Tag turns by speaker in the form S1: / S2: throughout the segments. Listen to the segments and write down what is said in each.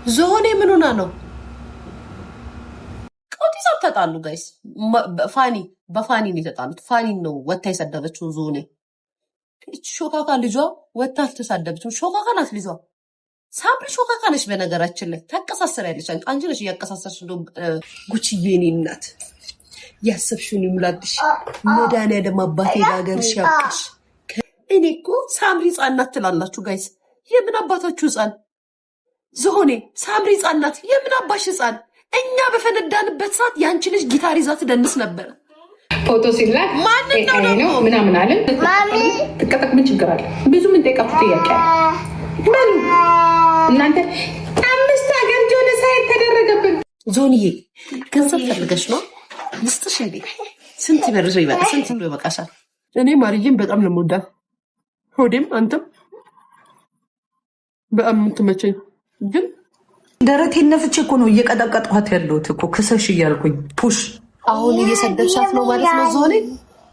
S1: ዞኔ ምን ሆና ነው? ቀውጢ ተጣሉ ጋይስ። ፋኒ በፋኒ ነው የተጣሉት። ፋኒ ነው ወታ የሰደበችው ዞኔ። እቺ ሾካካ ልጇ ወታ አልተሳደበችም። ሾካካ ናት ልጇ። ሳምሪ ሾካካ ነሽ። በነገራችን ላይ ታቀሳሰሪያለሽ። አንቺ ነሽ እያቀሳሰርሽ እንደው ጉቺዬ የኔ እናት ያሰብሽውን ይሙላልሽ። መድኃኒዓለም አባቴ ለሀገርሽ ያብቃሽ። እኔ እኮ ሳምሪ ህፃን ናት ትላላችሁ ጋይስ። የምን አባታችሁ ህፃን? ዞኔ ሳምሪ ህፃን ናት። የምን አባሽ ህፃን? እኛ በፈነዳንበት ሰዓት ያንቺ ልጅ ጊታር ይዛ ትደንስ ነበር።
S2: ፎቶ ሲላክ ማንነው ነው ምናምን አለን። ትቀጠቅ ምን ችግር አለ? ብዙ ምን ጠይቃችሁ ጥያቄ አለ። ምን እናንተ 5 ሀገር ጆነ ሳይት ተደረገብን።
S1: ዞንዬ ገንዘብ ፈልገሽ ነው? ልስጥሽ እንዴ? ስንት ይበርዞ ይበቃ? ስንት ብሎ ይበቃሻል? እኔ ማርዬም በጣም ነው የምወዳት። ሆዴም አንተም በጣም የምትመቸኝ ግን
S3: ደረቴን ነፍቼ እኮ ነው እየቀጠቀጥኋት ያለሁት እኮ ክሰሽ እያልኩኝ ፑሽ።
S1: አሁን እየሰደብሻት ነው ማለት ነው ዞኔ?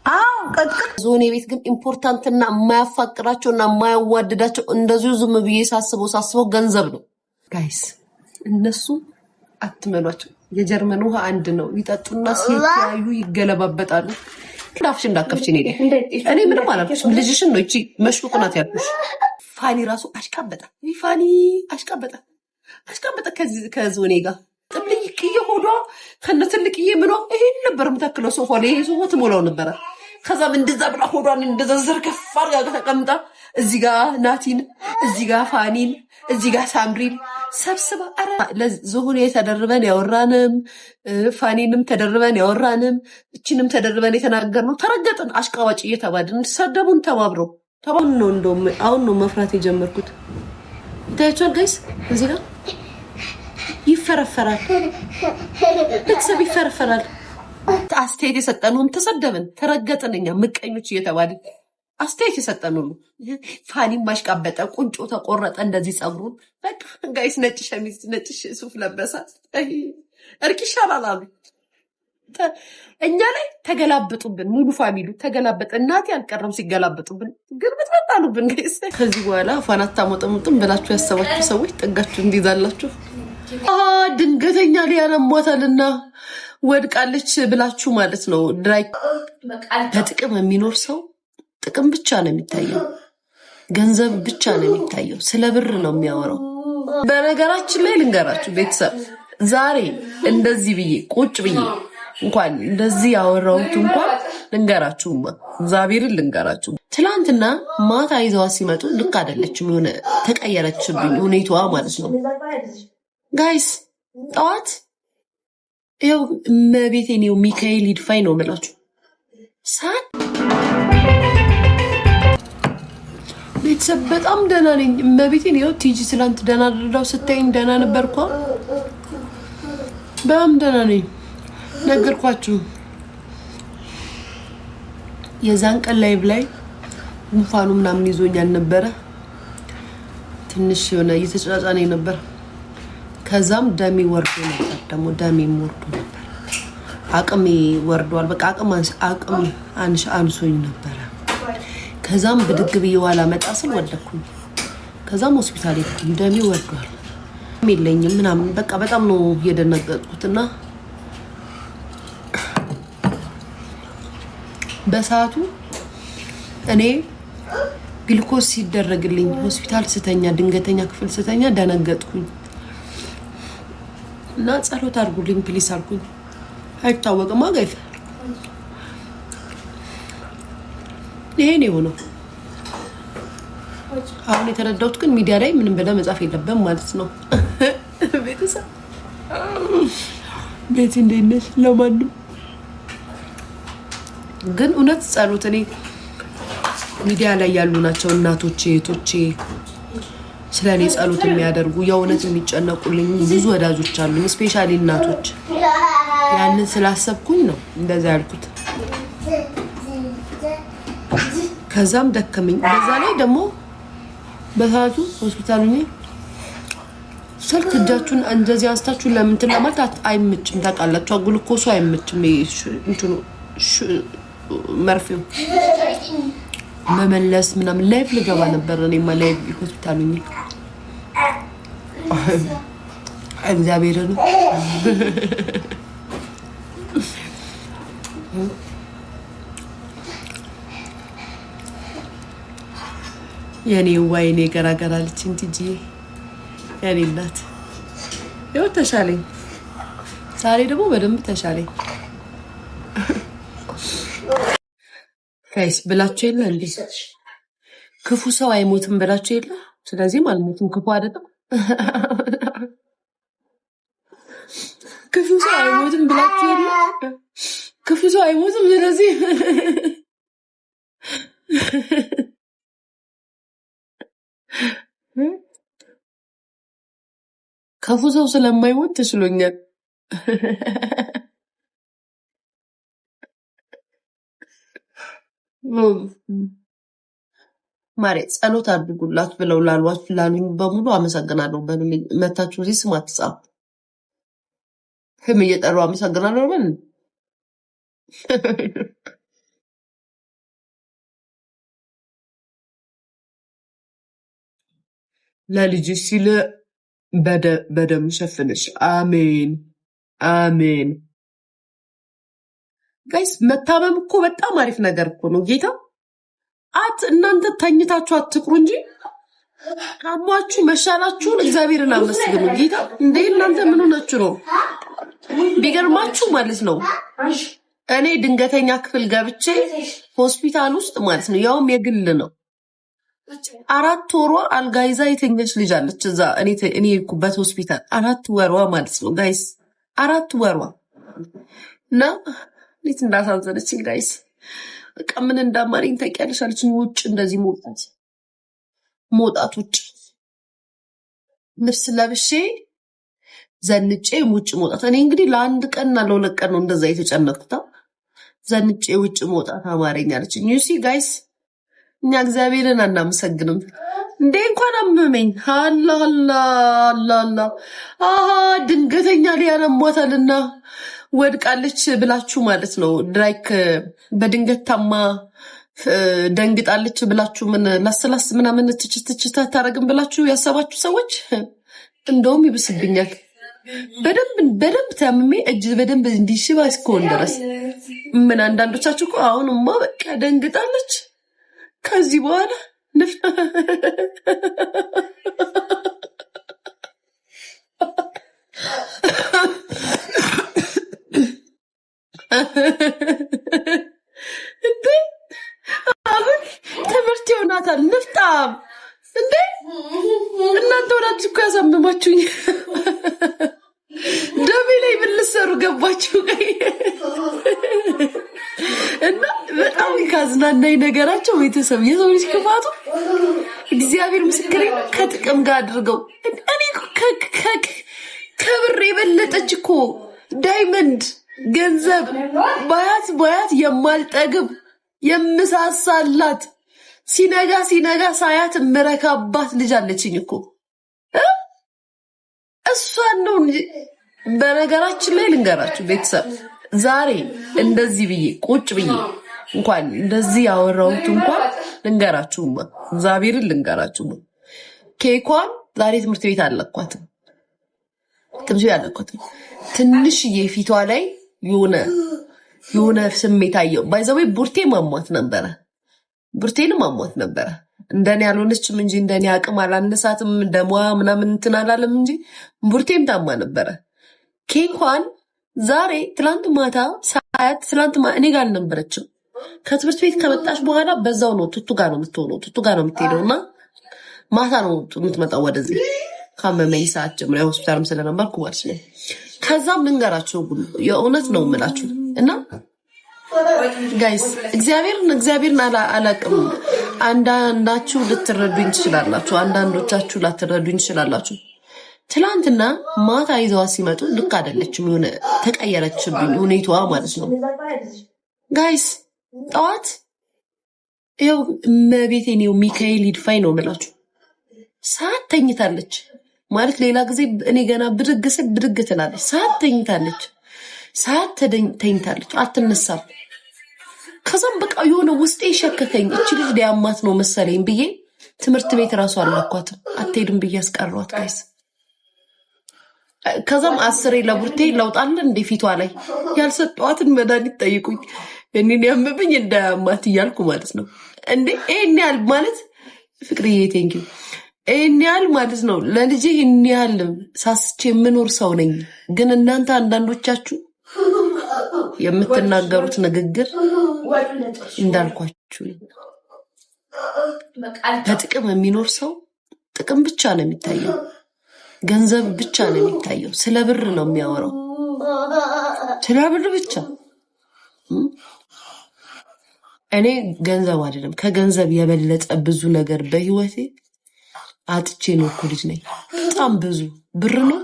S3: አዎ ቀጥቅ።
S1: ዞኔ ቤት ግን ኢምፖርታንትና የማያፋቅራቸውና የማያዋድዳቸው እንደዚሁ ዝም ብዬ ሳስበው ገንዘብ ነው ጋይስ። እነሱ አትመኗቸው። የጀርመን ውሃ አንድ ነው። ይጠጡና ሲያዩ ይገለባበጣሉ። ዳፍሽ እንዳከፍሽ እኔ ምንም አላልኩሽም። ልጅሽን ነው እቺ መሽቁቅ ናት ያልኩሽ። ፋኒ ራሱ አሽቃበጣ። ፋኒ አሽቃበጣ ከዞኔ ጋር ጥልቅዬ ሆዷ ከነ ትልቅዬ ምኗ ይሄን ነበር የምታክለው ሶፋ ላይ። ይሄ ሶፋ ትሞላው ነበረ። ከዛም እንደዛ ብላ ሆዷን እንደዛ ዘርገፍ አድርጋ ተቀምጣ እዚህ ጋር ናቲን፣ እዚህ ጋር ፋኒን፣ እዚህ ጋር ሳምሪን ሰብስባ አረ ለዞኔ ተደርበን ያወራንም ፋኒንም ተደርበን ያወራንም እቺንም ተደርበን የተናገርነው ተረገጥን። አሽቃዋጭ እየተባልን ሰደቡን ተባብረው ነው። እንደውም አሁን ነው መፍራት የጀመርኩት። ታያችኋል ጋይስ። እዚህ ጋር ይፈረፈራል፣ ቤተሰብ ይፈረፈራል። አስተያየት የሰጠኑን ተሰደብን፣ ተረገጥን። እኛ ምቀኞች እየተባልን አስተያየት የሰጠኑ ሁሉ ፋኒም ማሽቃበጠ፣ ቁንጮ ተቆረጠ፣ እንደዚህ ጸጉሩን በቃ ጋይስ። ነጭ ሸሚዝ ነጭ ሱፍ ለበሳት። እርቅ ይሻላል አሉ። እኛ ላይ ተገላበጡብን። ሙሉ ፋሚሉ ተገላበጠ። እናቴ አልቀረም ሲገላበጡብን፣ ግን ብትመጣሉብን ጋይስ። ከዚህ በኋላ ፋናታ ሞጠሙጥም ብላችሁ ያሰባችሁ ሰዎች ጠጋችሁ እንዲዛላችሁ። ድንገተኛ ሊያነሟታልና ወድቃለች ብላችሁ ማለት ነው። ድራይ በጥቅም የሚኖር ሰው ጥቅም ብቻ ነው የሚታየው፣ ገንዘብ ብቻ ነው የሚታየው። ስለ ብር ነው የሚያወራው። በነገራችን ላይ ልንገራችሁ ቤተሰብ፣ ዛሬ እንደዚህ ብዬ ቁጭ ብዬ እንኳን እንደዚህ ያወራሁት እንኳን ልንገራችሁማ፣ እግዚአብሔርን ልንገራችሁ። ትላንትና ማታ ይዘዋ ሲመጡ ልክ አይደለችም፣ የሆነ ተቀየረችብኝ ሁኔታዋ ማለት ነው ጋይስ። ጠዋት ይኸው እመቤቴን ይኸው ሚካኤል ይድፋኝ ነው የምላችሁ። ሳን ቤተሰብ በጣም ደህና ነኝ። እመቤቴን ይኸው ቲጂ ትላንት ደህና አድርዳው ስታይኝ ደህና ነበርኳ። በጣም ደህና ነኝ። ነገርኳችሁ። የዛን ቀን ላይቭ ላይ ጉንፋኑ ምናምን ይዞኛል ነበረ። ትንሽ የሆነ እየተጫጫነኝ ነበር። ከዛም ደሜ ወርዶ ነበር። ደግሞ ደሜም ወርዶ ነበር። አቅሜ ወርዷል። በቃ አቅም አንሶኝ ነበረ። ከዛም ብድግ ብዬ ዋላ መጣ ስል ወደኩኝ። ከዛም ሆስፒታል ሄድኩኝ። ደሜ ወርዷል የለኝም ምናምን በቃ በጣም ነው የደነገጥኩትና በሰዓቱ እኔ ግሉኮስ ሲደረግልኝ ሆስፒታል ስተኛ ድንገተኛ ክፍል ስተኛ ደነገጥኩኝ እና ጸሎት አድርጉልኝ ፕሊስ አልኩኝ። አይታወቅም አገፍ ይሄን የሆነው አሁን የተረዳሁት ግን ሚዲያ ላይ ምንም ብለህ መጻፍ የለብህም ማለት ነው። ቤተሰብ ቤት እንዴት ነሽ? ለማንም ግን እውነት ጸሎት እኔ ሚዲያ ላይ ያሉ ናቸው እናቶቼ እህቶቼ ስለኔ ጸሎት የሚያደርጉ የእውነት የሚጨነቁልኝ ብዙ ወዳጆች አሉኝ፣ ስፔሻሊ እናቶች። ያንን ስላሰብኩኝ ነው እንደዛ ያልኩት። ከዛም ደከመኝ። በዛ ላይ ደግሞ በሰዓቱ ሆስፒታል ነኝ። ስልክ እጃችሁን እንደዚህ አንስታችሁ ለምን ትለማታት አይመችም። ታውቃላችሁ ግሉኮሱ አይመችም። እንትኑ መርፌው መመለስ ምናምን ላይፍ ልገባ ነበር። እኔማ ላይፍ ሆስፒታል ነኝ። እግዚአብሔርን የኔ ዋይኔ ገራገራለች እንጂ የኔ እናት ይኸው ተሻለኝ። ዛሬ ደግሞ በደንብ ተሻለኝ። ጋይስ ብላችሁ የለ እንዴ ክፉ ሰው አይሞትም ብላችሁ የለ። ስለዚህም አልሞትም። ክፉ አይደለም ክፉ ሰው አይሞትም ብላችሁ የለ። ክፉ ሰው አይሞትም። ስለዚህ ክፉ ሰው ስለማይሞት ተስሎኛል። ማሬ ጸሎት አድርጉላት ብለው ላሉኝ በሙሉ አመሰግናለሁ። መታችሁ እዚህ ስም አትጻፉ። ህም እየጠሩ አመሰግናለሁ። ምን ለልጅ ሲል በደም ሸፍንሽ። አሜን አሜን። ጋይስ መታመም እኮ በጣም አሪፍ ነገር እኮ ነው። ጌታ እናንተ ተኝታችሁ አትቅሩ እንጂ ታሟችሁ መሻላችሁን እግዚአብሔርን አመስግኑ። ጌታ እንደ እናንተ ምን ሆናችሁ ነው? ቢገርማችሁ ማለት ነው እኔ ድንገተኛ ክፍል ገብቼ ሆስፒታል ውስጥ ማለት ነው ያውም የግል ነው 4 ወሯ አልጋ ይዛ የተኛች ልጅ አለች እዛ እኔ የሄድኩበት ሆስፒታል 4 ወሯ ማለት ነው ጋይስ 4 ወሯ እና እንዴት እንዳሳዘነችኝ ጋይስ በቃ ምን እንዳማረኝ ታውቂያለሽ አለችኝ። ውጭ እንደዚህ መውጣት ውጭ ልብስ ለብሼ ዘንጬ ውጭ መውጣት። እኔ እንግዲህ ለአንድ ቀንና ለሁለት ቀን ነው እንደዛ የተጨነቅኩት። ዘንጬ ውጭ መውጣት አማረኝ አለችኝ። ዩሲ ጋይስ እኛ እግዚአብሔርን አናመሰግንም እንዴ? እንኳን አመመኝ አላ ድንገተኛ ሊያነሟታልና ወድቃለች ብላችሁ ማለት ነው ላይክ በድንገት ታማ ደንግጣለች ብላችሁ ምን ላስላስ ምናምን ትችት ታረግም ብላችሁ ያሰባችሁ ሰዎች እንደውም ይብስብኛል። በደንብ ታምሜ እጅ በደንብ እንዲሽባ እስከሆን ድረስ ምን አንዳንዶቻችሁ እኮ አሁንማ በቃ ደንግጣለች ከዚህ በኋላ እንዴ አሁን ትምህርት ይሆናታል። ንፍጣም እንዴ እናንተ ወላጅ እኮ ያሳመማችሁኝ። ደሜ ላይ ምን ልትሰሩ ገባችሁ? እና በጣም ካዝናናኝ ነገራቸው ቤተሰብ የሰው ልጅ ክፋቱ እግዚአብሔር ምስክሬ ከጥቅም ጋር አድርገው እኔ ከብር የበለጠች እኮ ዳይመንድ ገንዘብ ባያት የማልጠግብ የምሳሳላት ሲነጋ ሳያት ምረካባት ልጅ አለችኝ እኮ እሷን ነው እንጂ። በነገራችን ላይ ልንገራችሁ ቤተሰብ ዛሬ እንደዚህ ብዬ ቁጭ ብዬ እንኳን እንደዚህ ያወራሁት እንኳን ልንገራችሁማ እግዚአብሔርን ልንገራችሁማ ኬኳን ዛሬ ትምህርት ቤት አለኳትም ትንሽዬ ፊቷ ላይ የሆነ ስሜት አየው። ባይዘዌ ቡርቴንም አሟት ነበረ። እንደኔ ያልሆነችም እንጂ እንደኔ አቅም አላነሳትም ደሟ ምናምን እንትን አላለም እንጂ ቡርቴም ታማ ነበረ። ኬኳን ዛሬ ትላንት ማታ እኔ ጋር አልነበረችም። ከትምህርት ቤት ከመጣች በኋላ በዛው ነው ቱቱ ጋር ነው የምትሄደው እና ማታ ነው የምትመጣው ወደዚህ ካመመኝ ሰዓት ጀምሮ ሆስፒታልም ስለነበርኩ ማለት ነው። ከዛም ልንገራቸው የእውነት ነው የምላችሁ እና ጋይስ እግዚአብሔርን አላቅም። አንዳንዳችሁ ልትረዱኝ ትችላላችሁ፣ አንዳንዶቻችሁ ላትረዱኝ ትችላላችሁ። ትላንትና ማታ ይዘዋ ሲመጡ ልክ አይደለችም፣ የሆነ ተቀየረችብኝ ሁኔታዋ ማለት ነው ጋይስ። ጠዋት ይኸው መቤቴን ሚካኤል ይድፋኝ ነው የምላችሁ ሰዓት ተኝታለች ማለት ሌላ ጊዜ እኔ ገና ብድግ ስል ብድግ ትላለች። ሰዓት ተኝታለች አትነሳም። ከዛም በቃ የሆነ ውስጤ ሸከከኝ። እቺ ልጅ ሊያማት ነው መሰለኝ ብዬ ትምህርት ቤት ራሱ አላኳትም። አትሄድም ብዬ አስቀሯት ጋይስ። ከዛም 10 ለቡርቴ ለውጣለ እንደ ፊቷ ላይ ያልሰጠዋትን መድኃኒት ጠይቁኝ። እኔን ያመብኝ እንዳያማት እያልኩ ማለት ነው እንዴ ይሄን ያህል ማለት ፍቅርዬ ቴንኪው ይሄን ያህል ማለት ነው ለልጄ ይሄን ያህል ሳስቼ የምኖር ሰው ነኝ። ግን እናንተ አንዳንዶቻችሁ የምትናገሩት ንግግር እንዳልኳችሁ በጥቅም የሚኖር ሰው ጥቅም ብቻ ነው የሚታየው፣ ገንዘብ ብቻ ነው የሚታየው። ስለ ብር ነው የሚያወራው፣ ስለ ብር ብቻ። እኔ ገንዘብ አይደለም ከገንዘብ የበለጠ ብዙ ነገር በህይወቴ አጥቼ ነው እኮ ልጅ ነኝ። በጣም ብዙ ብር ነው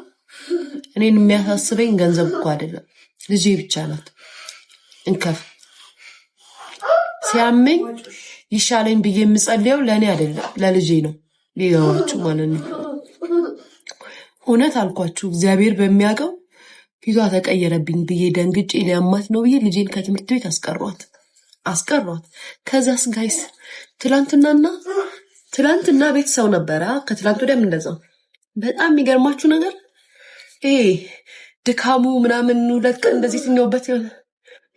S1: እኔን የሚያሳስበኝ፣ ገንዘብ እኮ አይደለም። ልጄ ብቻ ናት እንከፍ ሲያመኝ ይሻለኝ ብዬ የምጸልየው ለእኔ አይደለም ለልጄ ነው። ሊገባችሁ ማለት ነው። እውነት አልኳችሁ እግዚአብሔር በሚያውቀው ፊቷ ተቀየረብኝ ብዬ ደንግጬ ሊያማት ነው ብዬ ልጄን ከትምህርት ቤት አስቀሯት። ከዛስ ጋይስ ትላንትና ቤት ሰው ነበረ። ከትላንት ወዲያም እንደዛው። በጣም የሚገርማችሁ ነገር ይሄ ድካሙ ምናምን 2 ቀን እንደዚህ ትኛውበት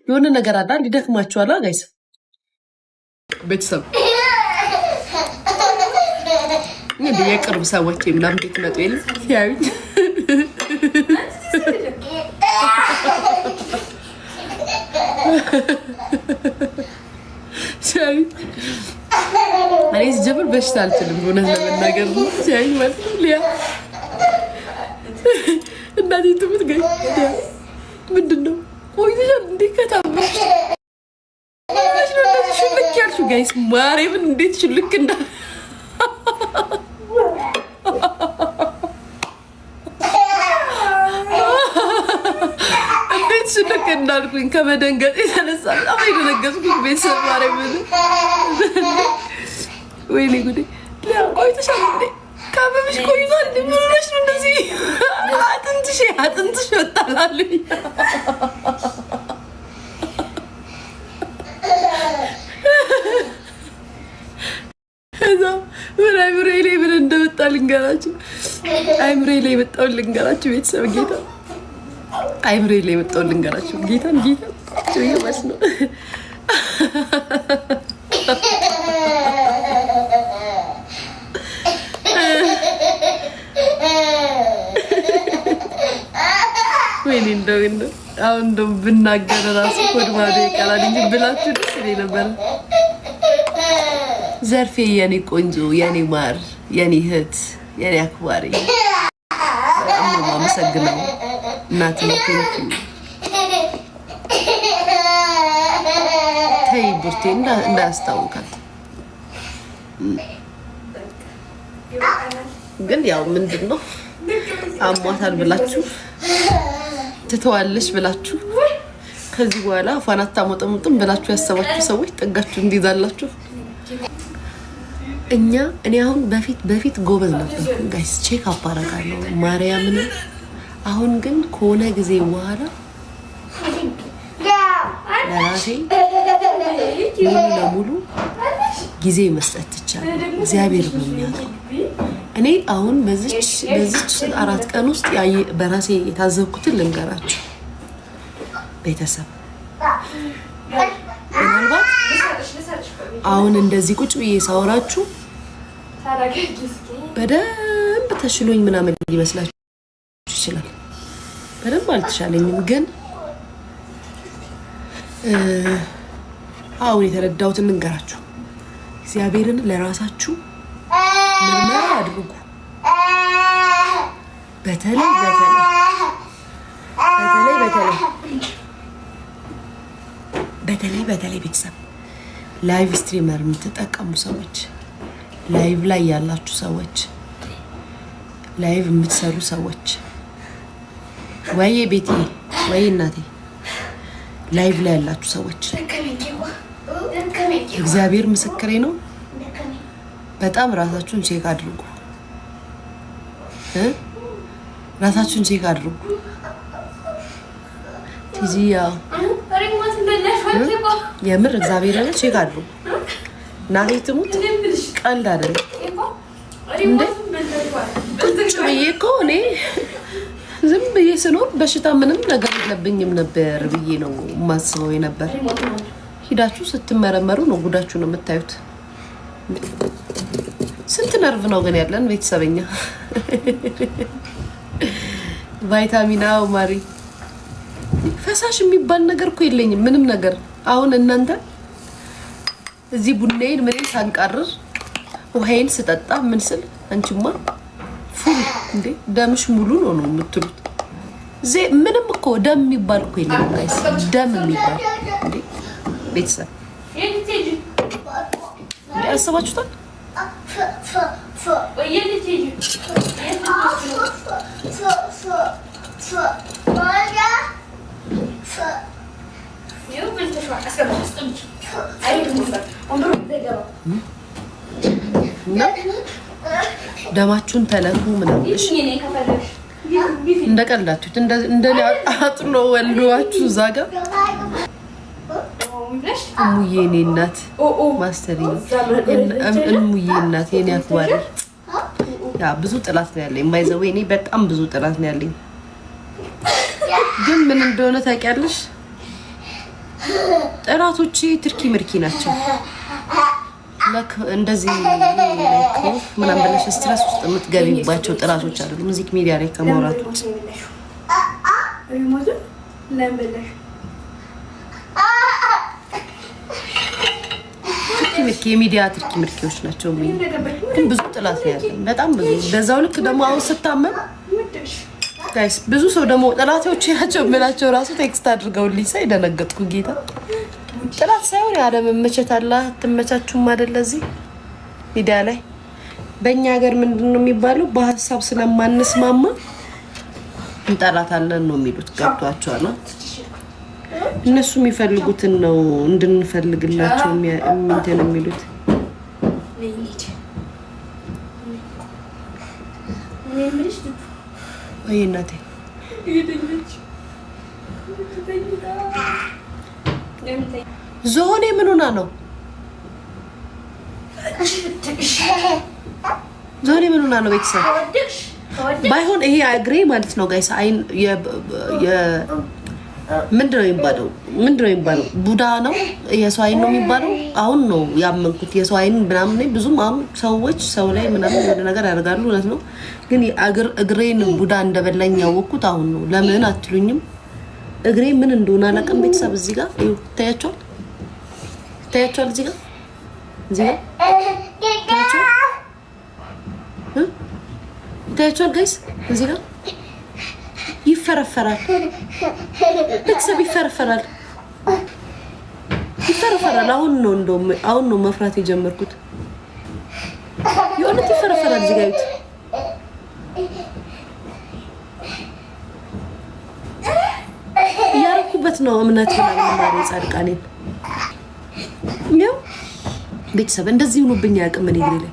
S1: የሆነ ነገር አለ ሊደክማችኋል ጋይስ ቤተሰብ እንዴ የቅርብ ሰዎች ምናምን ቤት መጡ የለ ሲያዩኝ ሲያዩኝ እኔ ስጀምር በሽታ አልችልም እውነት ለመናገር ነው። ሲያዩኝ ማለት ነው ሊያ እናቴ ትሙት ገኝ ምንድን ነው ቆይተሻል እንዴ ከታመሽ ነው እንደዚህ ሽልክ ያልሽው ጋይስ ማርያምን እንዴት ሽልክ እንዳ እንዴት ሽልክ እንዳልኩኝ ከመደንገጥ የተነሳ በጣም የደነገጥኩኝ ቤተሰብ ማርያምን ወይኔ ጉዴ ሊያ ቆይተሻል እንዴ ካበብሽ ቆይቷል እንዴ ምን ሆነሽ ነው እንደዚህ አጥንትሽ ወጣላልኝ አይምሮዬ ላይ ምን እንደመጣ ልንገራችሁ። አይምሮዬ ላይ የመጣውን ልንገራችሁ ቤተሰብ ጌታ አይምሮዬ ላይ የመጣውን ልንገራችሁ ጌታን ይባስ ነው። ወይኔ እንደው አሁን እንደው ብናገር ራሱ ኮድማዶ ይቀራል እንጂ ብላችሁ ደስ ይለኝ ነበር። ዘርፌ የኔ ቆንጆ የኔ ማር የኔ እህት የኔ አክባሪ በጣም ነው የማመሰግነው እናቴ። ተይ ቡርቴ እንዳያስታውቃት። ግን ያው ምንድን ነው አሟታል ብላችሁ ትተዋለሽ ብላችሁ ከዚህ በኋላ አፏን አታሞጠሙጥም ብላችሁ ያሰባችሁ ሰዎች ጠጋችሁ እንዲዛላችሁ። እኔ አሁን በፊት ጎበዝ ነበር ጋይስ፣ ቼክ አፕ አደርጋለሁ ማርያምን። አሁን ግን ከሆነ ጊዜ በኋላ ለራሴ ሙሉ ለሙሉ ጊዜ መስጠት ትቻለህ። እግዚአብሔር በሚያውቀው እኔ አሁን በዚች 4 ቀን ውስጥ በራሴ የታዘብኩትን ልንገራችሁ ቤተሰብ። ምናልባት አሁን እንደዚህ ቁጭ ብዬ ሳወራችሁ በደንብ ተሽሎኝ ምናምን ሊመስላችሁ ይችላል። በደንብ አልተሻለኝም፣ ግን አሁን የተረዳሁትን ልንገራችሁ። እግዚአብሔርን ለራሳችሁ ምርመራ አድርጉ። በተለይ ቤተሰብ ላይቭ ስትሪመር የምትጠቀሙ ሰዎች፣ ላይቭ ላይ ያላችሁ ሰዎች፣ ላይቭ የምትሰሩ ሰዎች፣ ወይ ቤቴ ወይ እናቴ ላይቭ ላይ ያላችሁ ሰዎች እግዚአብሔር ምስክሬ ነው። በጣም ራሳችሁን ቼክ አድርጉ። ራሳችሁን ቼክ አድርጉ። ቲጂያ የምር እግዚአብሔርን ቼክ አድርጉ። ናቴ ትሙት ቀልድ አይደለም እንዴ? ቁጭ ብዬ እኮ እኔ ዝም ስኖር በሽታ ምንም ነገር የለብኝም ነበር ብዬ ነው ማስበው ነበር። ሂዳችሁ ስትመረመሩ ነው ጉዳችሁ ነው የምታዩት። ስንት ነርቭ ነው ግን ያለን ቤተሰበኛ። ቫይታሚን አው ማሪ ፈሳሽ የሚባል ነገር እኮ የለኝም ምንም ነገር። አሁን እናንተ እዚህ ቡናዬን ምን ሳንቃርር ውሃዬን ስጠጣ ምን ስል አንቺማ ፉል እንዴ ደምሽ ሙሉ ነው የምትሉት። ምንም እኮ ደም የሚባል እኮ የለም ጋይስ። ደም የሚባል እንዴ ቤተሰብ አስባችሁታል? ደማችሁን ተለኩ ምናምን እሺ። እንደቀላችሁት እንደኔ አጥሎ ወልዷችሁ እዛ ጋር እሙዬ እኔ እናት ማስተሪ እሙዬ እናት የኔ አክባሪ። ያ ብዙ ጥላት ነው ያለኝ ባይዘው እኔ በጣም ብዙ ጥላት ነው ያለኝ። ግን ምን እንደሆነ ታውቂያለሽ? ጥላቶቼ ትርኪ ምርኪ ናቸው። እንደዚህ ምናምን ብለሽ ስትረስ ውስጥ የምትገቢባቸው ጥላቶች አሉ። ሙዚክ ሚዲያ ላይ ከመውራት ውጭ ትርኪ የሚዲያ ትርኪ ምርኪዎች ናቸው። ግን ብዙ ጥላት ነው ያለኝ በጣም ብዙ። በዛው ልክ ደግሞ አሁን ስታመም ጋይስ ብዙ ሰው ደግሞ ጥላቶች ያቸው ምናቸው ራሱ ቴክስት አድርገውልኝ ሳይ ደነገጥኩ። ጌታ ጥላት ሳይሆን ያለመመቸት አለ። አትመቻቹም አይደል? እዚህ ሚዲያ ላይ በእኛ ሀገር ምንድነው የሚባለው? በሀሳብ ስለማንስማማ እንጠላታለን ነው የሚሉት። ገብቷቸዋል። እነሱ የሚፈልጉትን ነው እንድንፈልግላቸው እንትን የሚሉት። ወይ እናቴ ዞኔ ምን ሆና ነው? ዞኔ ምን ሆና ነው? ቤተሰብ ባይሆን ይሄ እግሬ ማለት ነው ጋይስ። አይን ምንድነው የሚባለው? ቡዳ ነው የሰው አይን ነው የሚባለው። አሁን ነው ያመንኩት የሰው አይን ምናምን። ብዙም አሁን ሰዎች ሰው ላይ ምናምን ወደ ነገር ያደርጋሉ እውነት ነው። ግን እግሬን ቡዳ እንደበላኝ ያወቅኩት አሁን ነው። ለምን አትሉኝም? እግሬ ምን እንደሆነ አላውቅም። ቤተሰብ እዚህ ጋር ይታያቸዋል እዚህ ጋር ይታያቸዋል ጋይስ። እዚህ ጋር ይፈረፈራል። ቤተሰብ ይፈረፈራል። አሁን ነው መፍራት የጀመርኩት። የእውነት ይፈረፈራል። እዚህ ጋር ያረኩበት ነው እምነት ምናምን ማለት ጻድቃኔ ነው። ቤተሰብ እንደዚህ ሆኖብኝ ያቅም ምን ይግሬ ላይ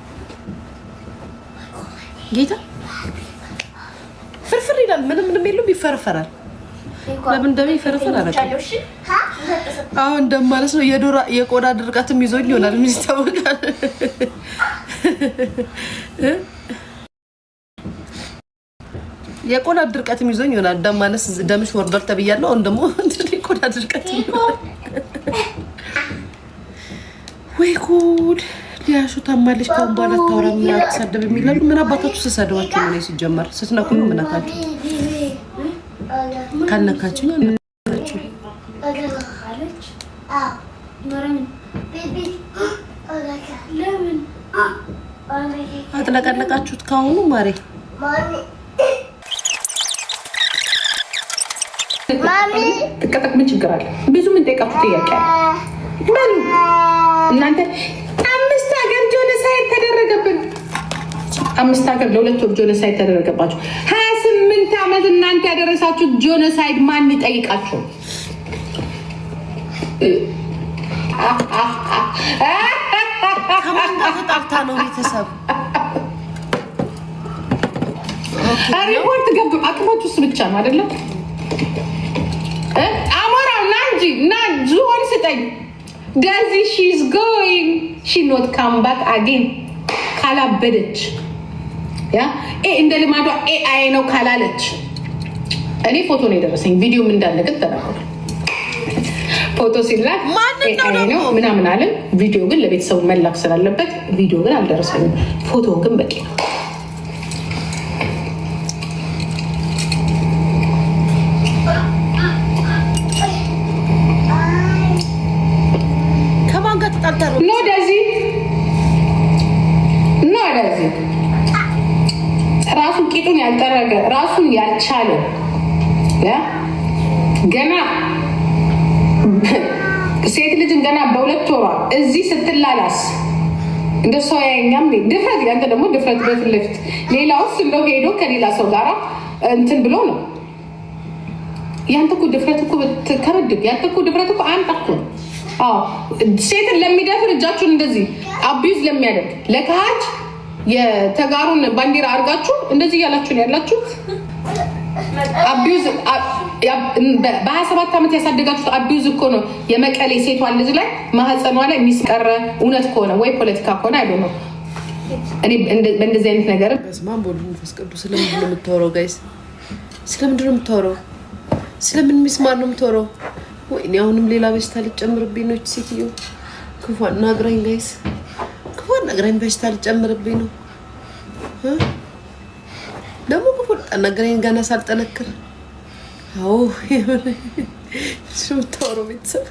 S1: ጌታ ፍርፍር ይላል። ምንም የለውም ይፈረፈራል። ለምን እንደሚፈረፈር አላውቅም። አሁን እንደማለት ነው የቆዳ ድርቀትም ይዞኝ ይሆናል። ምን ይታወቃል? የቆዳ ድርቀትም ይዞኝ ይሆናል። እንደማለት ደምሽ ወርዷል ተብያለሁ። አሁን ደግሞ የቆዳ ድርቀት ወይ ጉድ! ሊያሹ ታማለች። ካሁን በኋላ ታውራም ያተሰደብ የሚላሉ ምን አባታችሁ ተሰደባችሁ ነው? ሲጀመር ስትነኩ ነው ምናካችሁ? ካልነካችሁ ነካችሁ። አጥለቀለቃችሁት ካሁኑ ማሬ።
S2: ትቀጠቅ ምን ችግር አለ? ብዙ ምን ጠይቃችሁ ጥያቄ አለ። ምን እናንተ 5 ሀገር ጆኖሳይድ ተደረገብን። 5 ሀገር ለ2 ወር ጆኖሳይድ ተደረገባችሁ። 28 ዓመት እናንተ ያደረሳችሁት ጆኖሳይድ ማን ይጠይቃችሁ?
S1: ከማን ጋር ተጣልታ ነው ቤተሰብ?
S2: ሪፖርት ገብ አቅማችሁ እሱ ብቻ ነው አይደለም? አሞራው ና እንጂ ና ዝሆን ስጠኝ። ዳዚ ሺዝ ጎይንግ ሺ ኖት ካም ባክ አጌን ካላበደች ያ እንደ ልማዷ ኤአይ ነው ካላለች እኔ ፎቶ ነው የደረሰኝ። ቪዲዮም እንዳለ ግን ተናግሯል። ፎቶ ሲላክ ነው ምናምን አለን። ቪዲዮ ግን ለቤተሰቡ መላክ ስላለበት ቪዲዮ ግን አልደረሰኝም። ፎቶ ግን በቂ ነው።
S1: ከማን ጋር ተጣልተህ ነው?
S2: ወደዚህ ራሱን ቂጡን ያልጠረገ ራሱን ያልቻለ ገና ሴት ልጅን ገና በ2 ወሯ እዚህ ስትላላስ እንደ ሰው ያኛም ድፍረት፣ ያንተ ደግሞ ድፍረት በፊት ለፊት ሌላውስ እንደው ሄዶ ከሌላ ሰው ጋር እንትን ብሎ ነው። ያንተ እኮ ድፍረት እኮ ከበድግ ያንተ እኮ ድፍረት እኮ አንጣኩ። ሴትን ለሚደፍር እጃችሁን እንደዚህ አቢዩዝ ለሚያደርግ ለካሃጅ የተጋሩን ባንዲራ አድርጋችሁ እንደዚህ እያላችሁ ነው ያላችሁት። አቢዩዝ በ27 ዓመት ያሳደጋችሁት አቢዩዝ እኮ ነው። የመቀሌ ሴቷ ልጅ ላይ ማህፀኗ ላይ የሚስቀረ እውነት ከሆነ ወይ ፖለቲካ ከሆነ አይደል ነው። እኔ በእንደዚህ አይነት ነገር
S1: በስማም ቦል መንፈስ ቅዱስ ስለምንድን ነው የምታወራው? ጋይስ ስለምንድን ነው የምታወራው? ስለምን ሚስማር ነው የምታወራው? ወይኔ አሁንም ሌላ በሽታ ልጨምርብኝ ነው ሴትዮ። ክፉን ናግራኝ ጋይስ፣ ክፉን ናግራኝ በሽታ ልጨምርብኝ ነው ደግሞ ክፉን ናግራኝ ገና ሳልጠነክር። አዎ የምታወራው ቤተሰብ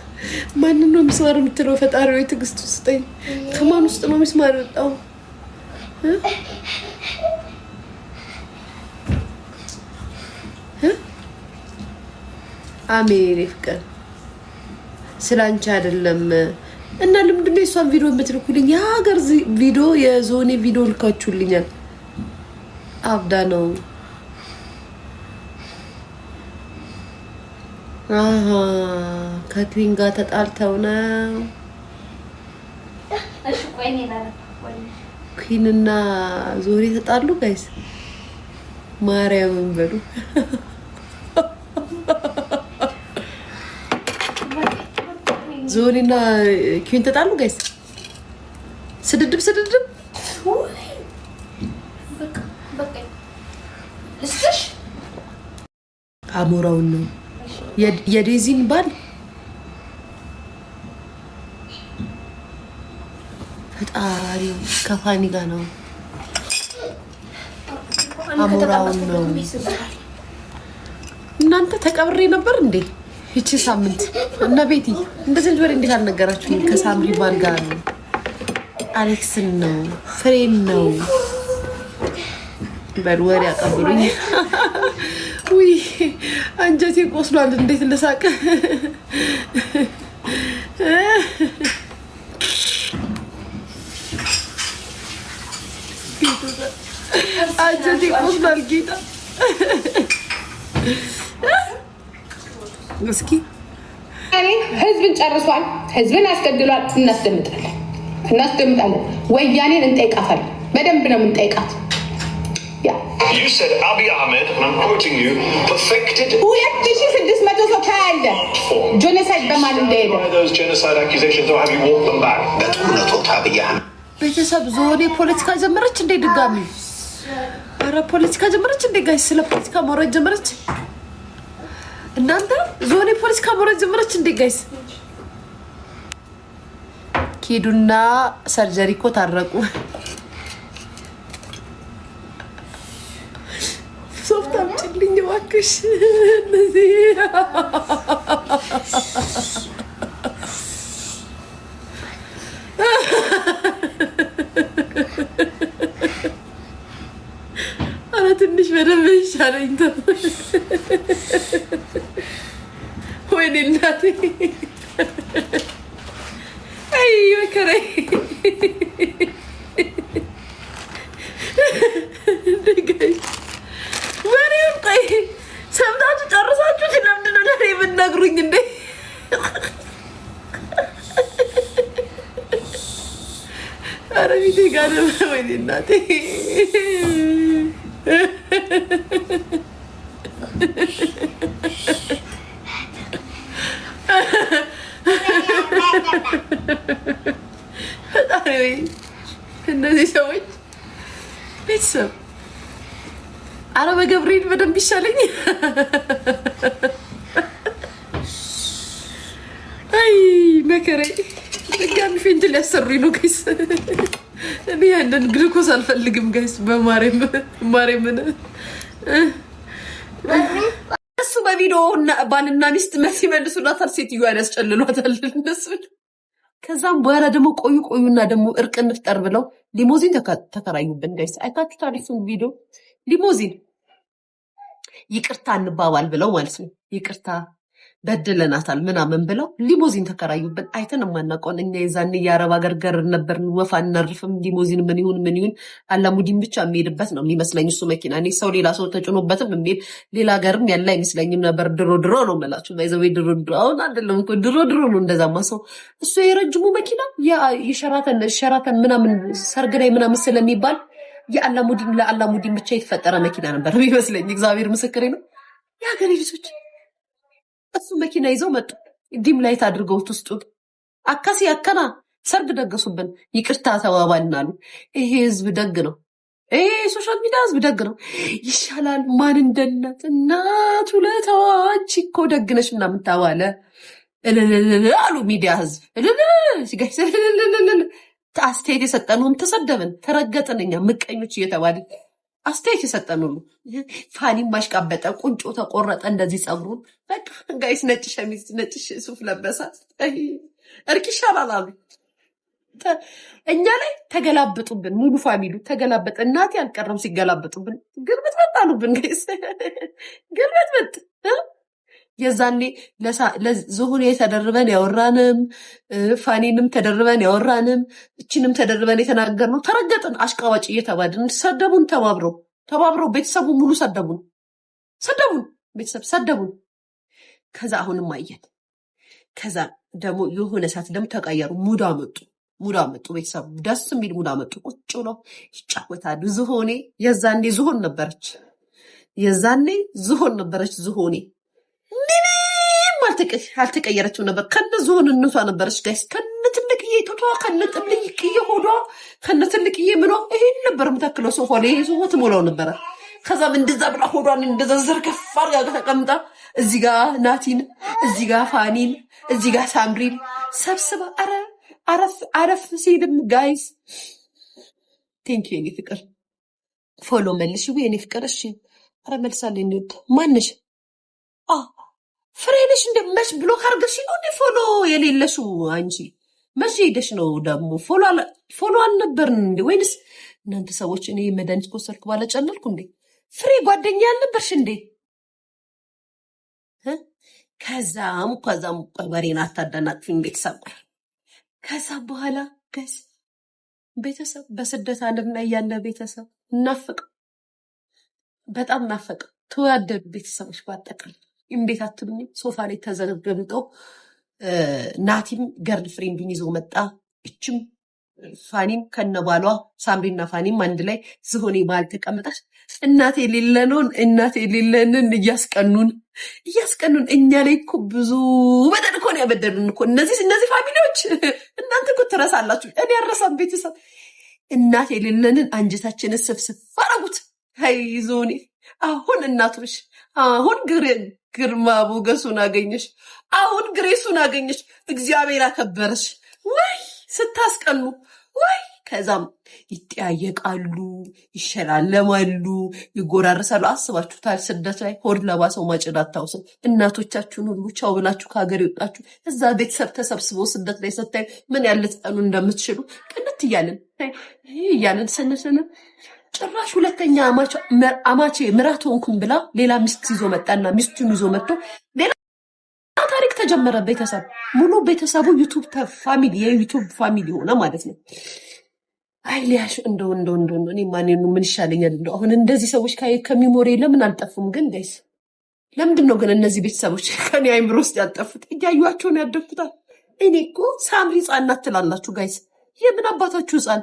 S1: ማንን ነው ሚስማር የምትለው? ፈጣሪ ወይ ትዕግስት ስጠኝ። ከማን ውስጥ ነው ሚስማር የወጣው? አሜን ፍቅር ስላንቺ አይደለም። እና ለምንድነው እሷን ቪዲዮ የምትልኩልኝ? የሀገር ቪዲዮ የዞኔ ቪዲዮ ልካችሁልኛል። አብዳ ነው። አሃ ከኩዊን ጋር ተጣልተው ነው።
S4: እሺ ቆይ ነኝ
S1: ኩዊንና ዞኔ ተጣሉ ጋይስ። ማርያምን በሉ። ዞኔና ኩዊን ተጣሉ ጋይስ። ስድድብ
S4: እሺ
S1: አሞራውን ነው የዴዚን ባል ፈጣሪው ከፋኒ ጋር ነው። አሞራውን ነው። እናንተ ተቀብሬ ነበር እንዴ? ይቺ ሳምንት እና ቤቲ እንደዚህ ልጅ ወሬ እንዴት አልነገራችሁኝ? ከሳምሪ ባል ጋር ነው። አሌክስን ነው ፍሬን ነው በወሬ አቀብሉኝ። ውይ አንጀቴ ቆስሏል። እንዴት ልሳቅ? አንጀቴ ቆስሏል ጌታ። እስኪ
S2: ህዝብን ጨርሷል። ህዝብን አስገድሏል። እናስደምጣለን። ወያኔን እንጠይቃታለን። በደንብ ነው የምንጠይቃት።
S5: You said Abiy Ahmed, and I'm quoting you, perfected
S2: 2600 ሰው ታያለ ጄኖሳይድ በማን እንደሄደ
S5: those genocide accusations, or have you walked them back? በጦርነቱ አብይ አህመድ
S1: ቤተሰብ ዞኔ ፖለቲካ ጀመረች እንዴ? ድጋሚ ኧረ ፖለቲካ ጀመረች እንዴ? ጋይስ ስለ ፖለቲካ ማውራት ጀመረች። እናንተ ዞኔ ፖለቲካ ማውራት ጀመረች እንዴ? ጋይስ ኪዱና ሰርጀሪ እኮ ታረቁ። ሶፍት አምጪልኝ እባክሽ። እነዚህ ኧረ ትንሽ በደንብ ይሻለኝ። ወይኔ እናቴ አይ መከራዬ። ቆይ ሰምታችሁ ጨርሳችሁ ስለምንድን ነው ለኔ የምትነግሩኝ እንዴ? ኧረ ቤቴ ጋር ነው። ወይኔ እናቴ ፈጣሪ ወይ እነዚህ ሰዎች ቤተሰብ አረ በገብርኤል በደንብ ይሻለኝ። አይ መከሬ ድጋሚ ፌንት ሊያሰሩኝ ነው ጋይስ። እኔ ያንን ግሉኮስ አልፈልግም ጋይስ። በማርያምን እሱ በቪዲዮ ባልና ሚስት መልስ ይመልሱላታል። ሴትዮዋን ያስጨልሏታል እነሱ። ከዛም በኋላ ደግሞ ቆዩና ደግሞ እርቅ እንፍጠር ብለው ሊሞዚን ተከራዩብን ጋይስ። አይታችሁታል እሱን ቪዲዮ። ሊሞዚን ይቅርታ እንባባል ብለው ማለት ነው። ይቅርታ በድለናታል ምናምን ብለው ሊሞዚን ተከራዩብን። አይተን የማናውቀውን እኛ የዛኔ የአረብ ሀገር ገር ነበርን። ወፍ አናርፍም። ሊሞዚን ምን ይሁን አላሙዲን ብቻ የሚሄድበት ነው የሚመስለኝ እሱ መኪና። እኔ ሰው ሌላ ሰው ተጭኖበትም የሚሄድ ሌላ ሀገርም ያለ አይመስለኝም ነበር። ድሮ ነው የምላችሁ። ባይዘዌ ድሮ አሁን አይደለም እኮ ድሮ ነው እንደዛማ ሰው። እሱ የረጅሙ መኪና የሸራተን ምናምን ሰርግ ላይ ምናምን ስለሚባል ለአላሙዲን ብቻ የተፈጠረ መኪና ነበር የሚመስለኝ። እግዚአብሔር ምስክሬ ነው። የሀገሬ ልጆች እሱ መኪና ይዘው መጡ። ዲም ላይት አድርገውት ውስጡን አካሲ አከና ሰርግ ደገሱብን። ይቅርታ ተባባልናሉ። ይሄ ህዝብ ደግ ነው። ይሄ ሶሻል ሚዲያ ህዝብ ደግ ነው። ይሻላል ማን እንደናት እናቱ ለታዋች እኮ ደግነሽ ምናምን ተባለ አሉ ሚዲያ ህዝብ። አስተያየት የሰጠነውን ተሰደብን፣ ተረገጥን። እኛ ምቀኞች እየተባልን አስተያየት የሰጠን ሁሉ ፋኒም ማሽቃበጠ፣ ቁንጮ ተቆረጠ፣ እንደዚህ ጸጉሩን በቃ ጋይስ ነጭ ሸሚዝ ነጭ ሱፍ ለበሳት። እርቅ ይሻላል አሉ። እኛ ላይ ተገላበጡብን። ሙሉ ፋሚሉ ተገላበጠ። እናቴ አልቀረም ሲገላበጡብን። ግልብጥብጥ አሉብን ጋይስ፣ ግልብጥብጥ። የዛኔ ለዝሁኔ ተደርበን ያወራንም ፋኒንም ተደርበን ያወራንም እችንም ተደርበን የተናገርነው ተረገጥን። አሽቃዋጭ እየተባልን ሰደቡን። ተባብረው ቤተሰቡ ሙሉ ሰደቡን። ቤተሰብ ሰደቡን። ከዛ አሁንም አየን። ከዛ ደግሞ የሆነ ሰዓት ደግሞ ተቀየሩ። ሙዳ መጡ። ቤተሰቡ ደስ የሚል ሙዳ መጡ። ቁጭ ብለው ይጫወታሉ። ዝሆኔ የዛኔ ዝሆን ነበረች። ዝሆኔ ምንም አልተቀየረችው ነበር። ከነ ዝሆንነቷ ነበረች ጋይስ። ከነ ትልቅዬ ጡቷ፣ ከነ ትልቅዬ ሆዷ፣ ከነ ትልቅዬ ምኗ ይሄን ነበር የምታክለው። ሶፋ ላይ ይሄ ሶፋ ትሞላው ነበረ። ከዛም እንደዛ ብላ ሆዷን እንደዛ ዘርገፍ አድርጋ ተቀምጣ እዚህ ጋር ናቲን፣ እዚህ ጋር ፋኒን፣ እዚህ ጋር ሳምሪን ሰብስባ አረፍ ሲልም ጋይስ ቴንኪ የኔ ፍቅር ፎሎ መልሽ የኔ ፍቅር። እሺ አረ መልሳለኝ። ማንሽ ፍሬነሽ እንደመሽ ብሎክ አርገሽ ነው እንዴ ፎሎ የሌለሽው? አንቺ መቼ ሄደሽ ነው ደግሞ ፎሎ አልነበርን እንዴ? ወይንስ እናንተ ሰዎች እኔ መድኃኒት ከወሰድኩ ባለ ጨለልኩ እንዴ? ፍሬ ጓደኛ ያልነበርሽ እንዴ? ከዛም ወሬን አታዳናቅፊኝ ቤተሰብ። ከዛ በኋላ ቤተሰብ በስደት ዓለም ላይ ያለ ቤተሰብ በጣም ናፈቀ። ተዋደዱ ቤተሰቦች በአጠቃላይ እንዴት አትሉኝ? ሶፋ ላይ ተዘገብጠው ናቲም ገርል ፍሬንዱን ይዞ መጣ። እችም ፋኒም ከነባሏ ሳምሪና ፋኒም አንድ ላይ ዝሆኔ ባል ተቀምጣች። እናቴ የሌለንን እያስቀኑን እኛ ላይ እኮ ብዙ በደል እኮ ነው ያበደሉን እኮ እነዚህ ፋሚሊዎች። እናንተ እኮ ትረሳላችሁ። እኔ ያረሳም ቤተሰብ እናቴ የሌለንን አንጀታችንን ስፍስፍ አረጉት። ሀይ ዞኔ አሁን እናቶች አሁን ግርማ ሞገሱን አገኘሽ። አሁን ግሬሱን አገኘሽ። እግዚአብሔር አከበረሽ። ወይ ስታስቀኑ ወይ። ከዛም ይጠያየቃሉ፣ ይሸላለማሉ፣ ይጎራረሳሉ። አስባችሁታል? ስደት ላይ ሆድ ለባሰው ማጭድ አታውስም። እናቶቻችሁን ሁሉ ቻው ብላችሁ ከሀገር ይወጣችሁ እዛ ቤተሰብ ተሰብስቦ ስደት ላይ ስታዩ ምን ያለ ጸኑ እንደምትችሉ ቅንት እያለን ስንስን ጭራሽ ሁለተኛ አማቼ ምራት ሆንኩኝ ብላ ሌላ ሚስት ይዞ መጣና ሚስቱን ይዞ መጥቶ ሌላ ታሪክ ተጀመረ። ቤተሰብ ሙሉ ቤተሰቡ የዩቱብ ፋሚሊ ሆነ ማለት ነው። አይ ሊያሽ እንደው እኔ ምን ይሻለኛል? እንደው አሁን እንደዚህ ሰዎች ከሚሞሪ ለምን አልጠፉም? ግን ጋይስ ለምንድን ነው ግን እነዚህ ቤተሰቦች ከኔ አይምሮ ውስጥ ያልጠፉት? እያዩዋቸው ነው ያደግኩታል። እኔ እኮ ሳምሪ ሕፃን ናት ትላላችሁ ጋይስ። የምን አባታችሁ ሕፃን?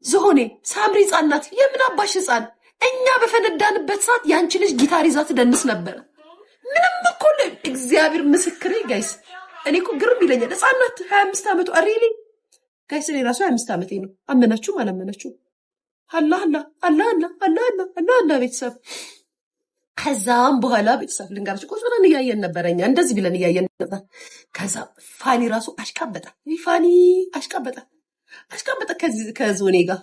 S1: ዝሆኔ ሳምሪ ሕፃን ናት። የምን አባሽ ሕፃን? እኛ በፈነዳንበት ሰዓት የአንቺ ልጅ ጊታር ይዛ ትደንስ ነበር። ምንም እኮ እግዚአብሔር ምስክሬ ጋይስ። እኔ እኮ ግርም ይለኛል። ሕፃን ናት 25 ዓመቱ። ሪሊ ጋይስ እኔ ራሱ 25 ዓመቴ ነው። አመናችሁም አላመናችሁም አላህ አላህ አላህ አላህ አላህ አላህ አላህ አላህ ቤተሰብ። ከዛም በኋላ ቤተሰብ ልንገራችሁ፣ ቁጭ ብለን እያየን ነበረኛ እንደዚህ ብለን እያየን ነበር። ከዛ ፋኒ ራሱ አሽቃበጠ፣ ፋኒ አሽቃበጠ ከዞኔ ጋር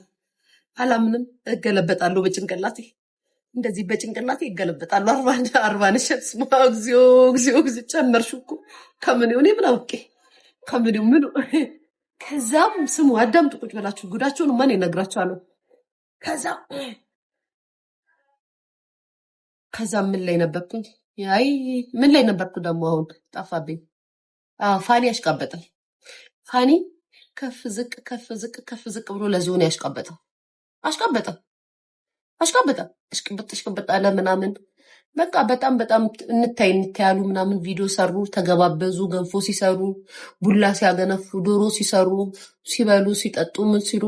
S1: አላምንም፣ እገለበጣለሁ በጭንቅላቴ እንደዚህ በጭንቅላቴ ይገለበጣሉ። አርባነሸት ስማ እግዚኦ እግዚኦ እግዚኦ ጨመርሽ እኮ ከምን ሆኔ ምን አውቄ ከምን ምን። ከዛም ስሙ አዳምጡ ቁጭ ብላችሁ ጉዳቸውን ማን ይነግራችኋለሁ። ከዛ ምን ላይ ነበርኩኝ? አይ ምን ላይ ነበርኩ ደግሞ አሁን ጠፋብኝ። ፋኒ ያሽቃበጠ ፋኒ ከፍ ዝቅ ከፍ ዝቅ ከፍ ዝቅ ብሎ ለዚሆን ያሽቃበጠ አሽቃበጠ እሽቅብጥ አለ ምናምን። በቃ በጣም በጣም እንታያሉ ምናምን። ቪዲዮ ሰሩ፣ ተገባበዙ፣ ገንፎ ሲሰሩ፣ ቡላ ሲያገነፉ፣ ዶሮ ሲሰሩ፣ ሲበሉ ሲጠጡ ምን ሲሉ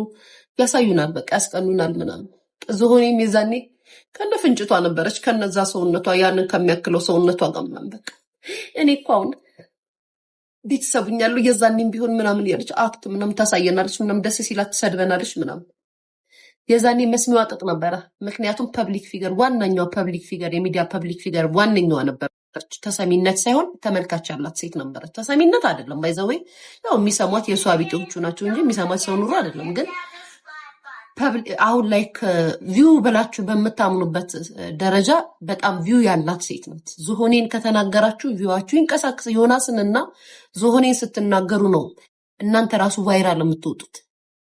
S1: ያሳዩናል። በቃ ያስቀኑናል ምናምን። ዝሆኔም የዛኔ ከነ ፍንጭቷ ነበረች ከነዛ ሰውነቷ ያንን ከሚያክለው ሰውነቷ ጋር ምናምን። በቃ እኔ እኮ አሁን ቤተሰቡኛሉ የዛኔም ቢሆን ምናምን ያለች አክት ምናምን ታሳየናለች፣ ምናምን ደስ ሲላት ትሰድበናለች ምናምን። የዛኔ መስሚዋ ጥጥ ነበረ። ምክንያቱም ፐብሊክ ፊገር፣ ዋነኛው ፐብሊክ ፊገር፣ የሚዲያ ፐብሊክ ፊገር ዋነኛዋ ነበረች። ተሰሚነት ሳይሆን ተመልካች ያላት ሴት ነበረች። ተሰሚነት አይደለም ባይዘወይ፣ ያው የሚሰሟት የእሷ ቢጤዎቹ ናቸው እንጂ የሚሰሟት ሰው ኑሮ አይደለም። ግን አሁን ላይ ቪው ብላችሁ በምታምኑበት ደረጃ በጣም ቪው ያላት ሴት ናት። ዝሆኔን ከተናገራችሁ ቪዋችሁ ይንቀሳቀስ። ዮናስንና ዝሆኔን ስትናገሩ ነው እናንተ ራሱ ቫይራል የምትወጡት።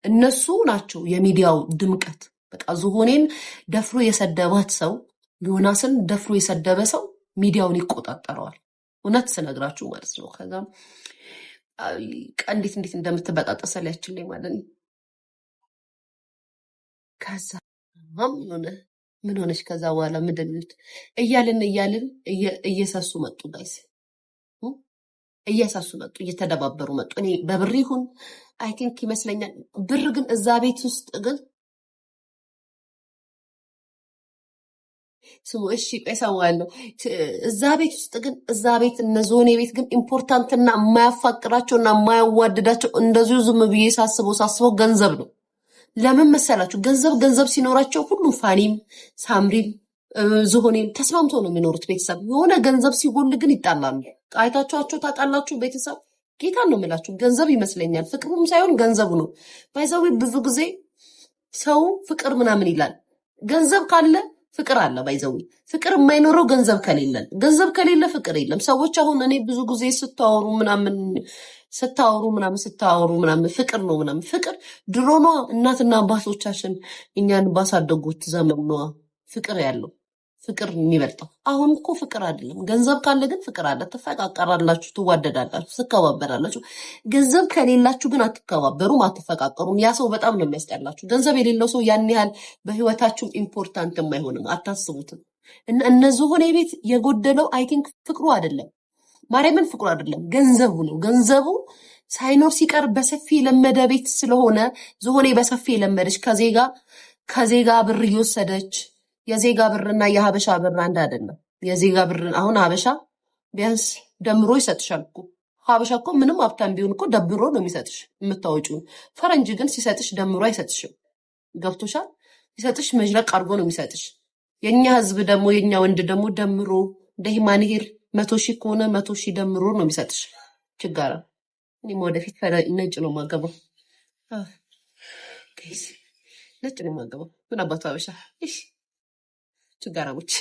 S1: እነሱ ናቸው የሚዲያው ድምቀት። በቃ ዝሆኔን ደፍሮ የሰደባት ሰው፣ ዮናስን ደፍሮ የሰደበ ሰው ሚዲያውን ይቆጣጠረዋል። እውነት ስነግራችሁ ማለት ነው። ከዛም እንዴት እንደምትበጣጠሰ ሊያችልኝ ማለት ነው። ከዛ ምን ሆነች? ከዛ በኋላ ምንድን እያልን እየሰሱ መጡ ጋይስ፣ እየሳሱ መጡ፣ እየተደባበሩ መጡ። እኔ በብር ይሁን አይ ቲንክ ይመስለኛል ብር። ግን እዛ ቤት ውስጥ ግን ስሙ እሺ እሰማዋለሁ። እዛ ቤት ውስጥ ግን እዛ ቤት እነ ዞኔ ቤት ግን ኢምፖርታንትና የማያፋቅራቸውና የማያዋድዳቸው እንደዚሁ ዝም ብዬ ሳስበው ገንዘብ ነው። ለምን መሰላችሁ? ገንዘብ ሲኖራቸው ሁሉም ፋኒም ሳምሪም ዝሆኔም ተስማምቶ ነው የሚኖሩት። ቤተሰብ የሆነ ገንዘብ ሲጎል ግን ይጣላሉ። አይታችኋቸው ታውቃላችሁ? ቤተሰብ ጌታን ነው የምላችሁ። ገንዘብ ይመስለኛል ፍቅሩም ሳይሆን ገንዘቡ ነው። ባይዘዊ ብዙ ጊዜ ሰው ፍቅር ምናምን ይላል። ገንዘብ ካለ ፍቅር አለ። ባይዘዊ ፍቅር የማይኖረው ገንዘብ ከሌለ ፍቅር የለም። ሰዎች አሁን እኔ ብዙ ጊዜ ስታወሩ ምናምን ፍቅር ነው ምናምን። ፍቅር ድሮ ነዋ እናትና አባቶቻችን እኛን ባሳደጉት ዘመን ነዋ ፍቅር ያለው ፍቅር የሚበልጠው። አሁን እኮ ፍቅር አይደለም። ገንዘብ ካለ ግን ፍቅር አለ። ትፈቃቀራላችሁ፣ ትዋደዳላችሁ፣ ትከባበራላችሁ። ገንዘብ ከሌላችሁ ግን አትከባበሩም፣ አትፈቃቀሩም። ያ ሰው በጣም ነው የሚያስጠላችሁ። ገንዘብ የሌለው ሰው ያን ያህል በህይወታችሁ ኢምፖርታንት የማይሆንም፣ አታስቡትም። እነዚህ ሆነ ቤት የጎደለው አይ ቲንክ ፍቅሩ አይደለም፣ ማርያምን ፍቅሩ አይደለም፣ ገንዘቡ ነው። ገንዘቡ ሳይኖር ሲቀር በሰፊ የለመደ ቤት ስለሆነ ዝሆኔ በሰፊ የለመደች ከዜጋ ብር እየወሰደች የዜጋ ብርና የሀበሻ ብር አንድ አይደለም። የዜጋ ብር አሁን ሀበሻ ቢያንስ ደምሮ ይሰጥሻል እኮ። ሀበሻ እኮ ምንም ሀብታም ቢሆን እኮ ደብሮ ነው የሚሰጥሽ የምታወጪው። ፈረንጅ ግን ሲሰጥሽ ደምሮ አይሰጥሽም። ገብቶሻል? ሲሰጥሽ መዥረቅ አድርጎ ነው የሚሰጥሽ። የኛ ህዝብ ደግሞ የኛ ወንድ ደግሞ ደምሮ እንደ ሂማንሄር 100,000 ከሆነ 100,000 ደምሮ ነው የሚሰጥሽ። ችጋራ እኔም ወደፊት ነጭ ነው የማገባው። ነጭ ነው የማገባው። ምን አባቱ ሀበሻ እሺ ችጋራዎች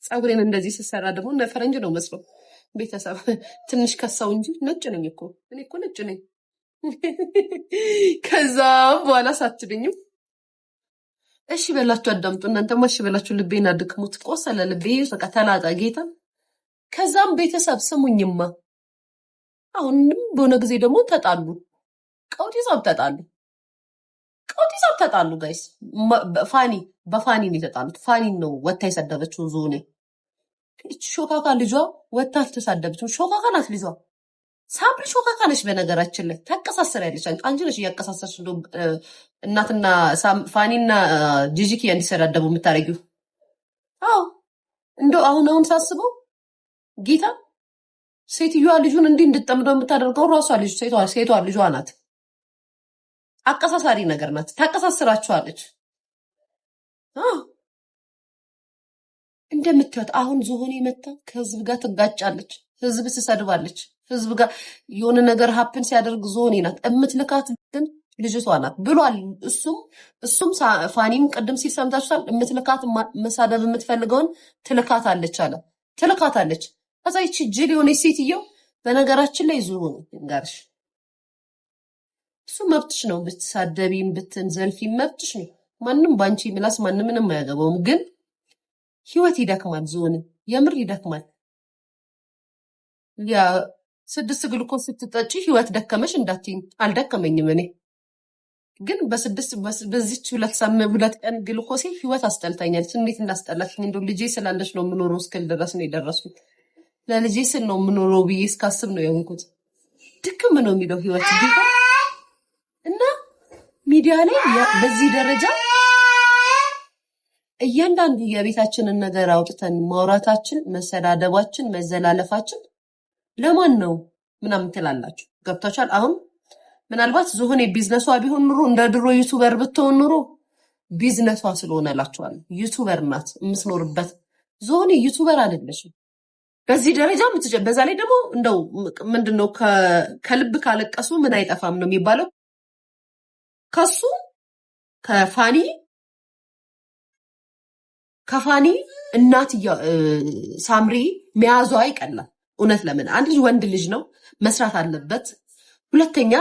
S1: ፀጉሬን እንደዚህ ስሰራ ደግሞ እነ ፈረንጅ ነው መስለው። ቤተሰብ ትንሽ ከሳው እንጂ ነጭ ነኝ እኮ እኔ እኮ ነጭ ነኝ። ከዛ በኋላ ሳትድኝም እሺ በላችሁ አዳምጡ። እናንተማ እሺ በላችሁ። ልቤን አድክሙት። ቆሰለ ልቤ በቃ ተላጣ ጌታ። ከዛም ቤተሰብ ስሙኝማ፣ አሁንም በሆነ ጊዜ ደግሞ ተጣሉ። ቀውጢ ጸብ ተጣሉ ጋይስ። በፋኒ ነው የተጣሉት። ፋኒን ነው ወታ የሰደበችው ዞኔ። ሾካካ ልጇ ወታ አልተሳደበችም። ሾካካ ናት ልጇ። ሳምሪ ሾካካ ነች። በነገራችን ላይ ታቀሳሰሪያለች። አንቺ ነሽ እያቀሳሰርሽ እናትና ፋኒና ጂጂኪ እንዲሰዳደቡ የምታደርጊው። አዎ እንደው አሁን ሳስበው ጌታ ሴትዮዋ ልጁን እንዲህ እንድጠምደው የምታደርገው ራሷ ልጅ ሴቷ ልጇ ናት። አቀሳሳሪ ነገር ናት። ታቀሳስራችኋለች። እንደምትወት አሁን ዝሆኔ መታ ከህዝብ ጋር ትጋጫለች፣ ህዝብ ትሰድባለች፣ ህዝብ ጋር የሆነ ነገር ሀፕን ሲያደርግ ዝሆኔ ናት እምትልካት፣ ግን ልጅቷ ናት ብሏል። እሱም ፋኒም ቅድም ሲል ሰምታችኋል። እምትልካት መሳደብ የምትፈልገውን ትልካታለች አለ። ትልካታለች። ከዛ ይቺ ጅል የሆነች ሴትየው በነገራችን ላይ ዝሆኔ እንጋርሽ እሱ መብትሽ ነው፣ ብትሳደቢም ብትንዘልፊም መብትሽ ነው። ማንም ባንቺ ምላስ ማንም ምንም አያገባውም። ግን ህይወት ይደክማል፣ ዝሆን የምር ይደክማል። ያ 6 ግሉኮስ ስትጠጪ ህይወት ደከመሽ እንዳትይኝ፣ አልደከመኝም። እኔ ግን በዚች 2 ቀን ግሉኮሴ ህይወት አስጠልታኛለች። እንዴት እንዳስጠላችኝ እንደው ልጄ ስላለች ነው የምኖረው እስክል ድረስ ነው የደረስኩት። ለልጄ ስል ነው የምኖረው ብዬ እስካስብ ነው የሆንኩት። ድክም ነው የሚለው ህይወት ጌታ እና ሚዲያ ላይ በዚህ ደረጃ እያንዳንዱ የቤታችንን ነገር አውጥተን ማውራታችን፣ መሰዳደባችን፣ መዘላለፋችን ለማን ነው ምናምን ትላላችሁ። ገብታችኋል? አሁን ምናልባት ዝሆኔ ቢዝነሷ ቢሆን ኑሮ እንደ ድሮ ዩቱበር ብትሆን ኑሮ ቢዝነሷ ስለሆነ እላችኋለሁ። ዩቱበር ናት የምትኖርበት። ዝሆኔ ዩቱበር አይደለችም በዚህ ደረጃ በዛ ላይ ደግሞ እንደው ምንድነው ከልብ ካለቀሱ ምን አይጠፋም ነው የሚባለው። ከሱ ከፋኒ እናት ሳምሪ መያዟ ይቀላል። እውነት ለምን አንድ ልጅ ወንድ ልጅ ነው መስራት አለበት። ሁለተኛ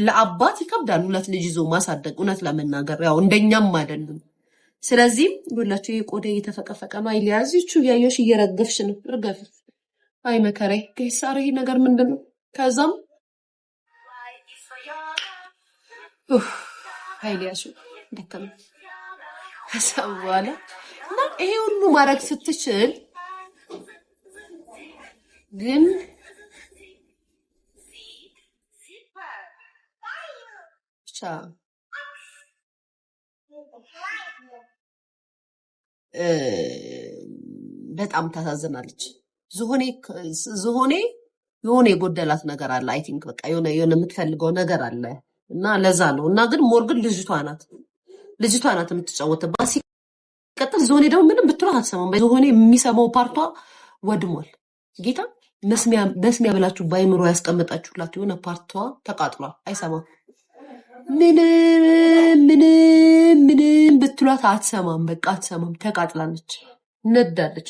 S1: ለአባት ይከብዳል 2 ልጅ ይዞ ማሳደግ። እውነት ለመናገር ያው እንደኛም አይደለም። ስለዚህ ሁላችሁ የቆዳ እየተፈቀፈቀ ነው። አይሊያዚቹ ያየሽ እየረገፍሽ ነው። እርገፍ። አይ መከሬ ከሳሪ ነገር ምንድነው? ከዛም አይሊያሱ ደከም ከዛም በኋላ እና ይሄ ሁሉ ማድረግ ስትችል ግን ብቻ በጣም ታሳዝናለች። ዝሆኔ የሆነ የጎደላት ነገር አለ። አይ ቲንክ በቃ የሆነ የምትፈልገው ነገር አለ እና ለዛ ነው። እና ግን ሞርግን ልጅቷ ናት የምትጫወትባት። ሲቀጥል ዝሆኔ ደግሞ ምንም ብትሏት አትሰማም። ዝሆኔ የሚሰማው ፓርቷ ወድሟል። ጌታ መስሚያ ብላችሁ በአይምሮ ያስቀመጣችሁላት የሆነ ፓርቷ ተቃጥሏል። አይሰማም። ምንም ብትሏት አትሰማም። በቃ አትሰማም። ተቃጥላለች፣ ነዳለች።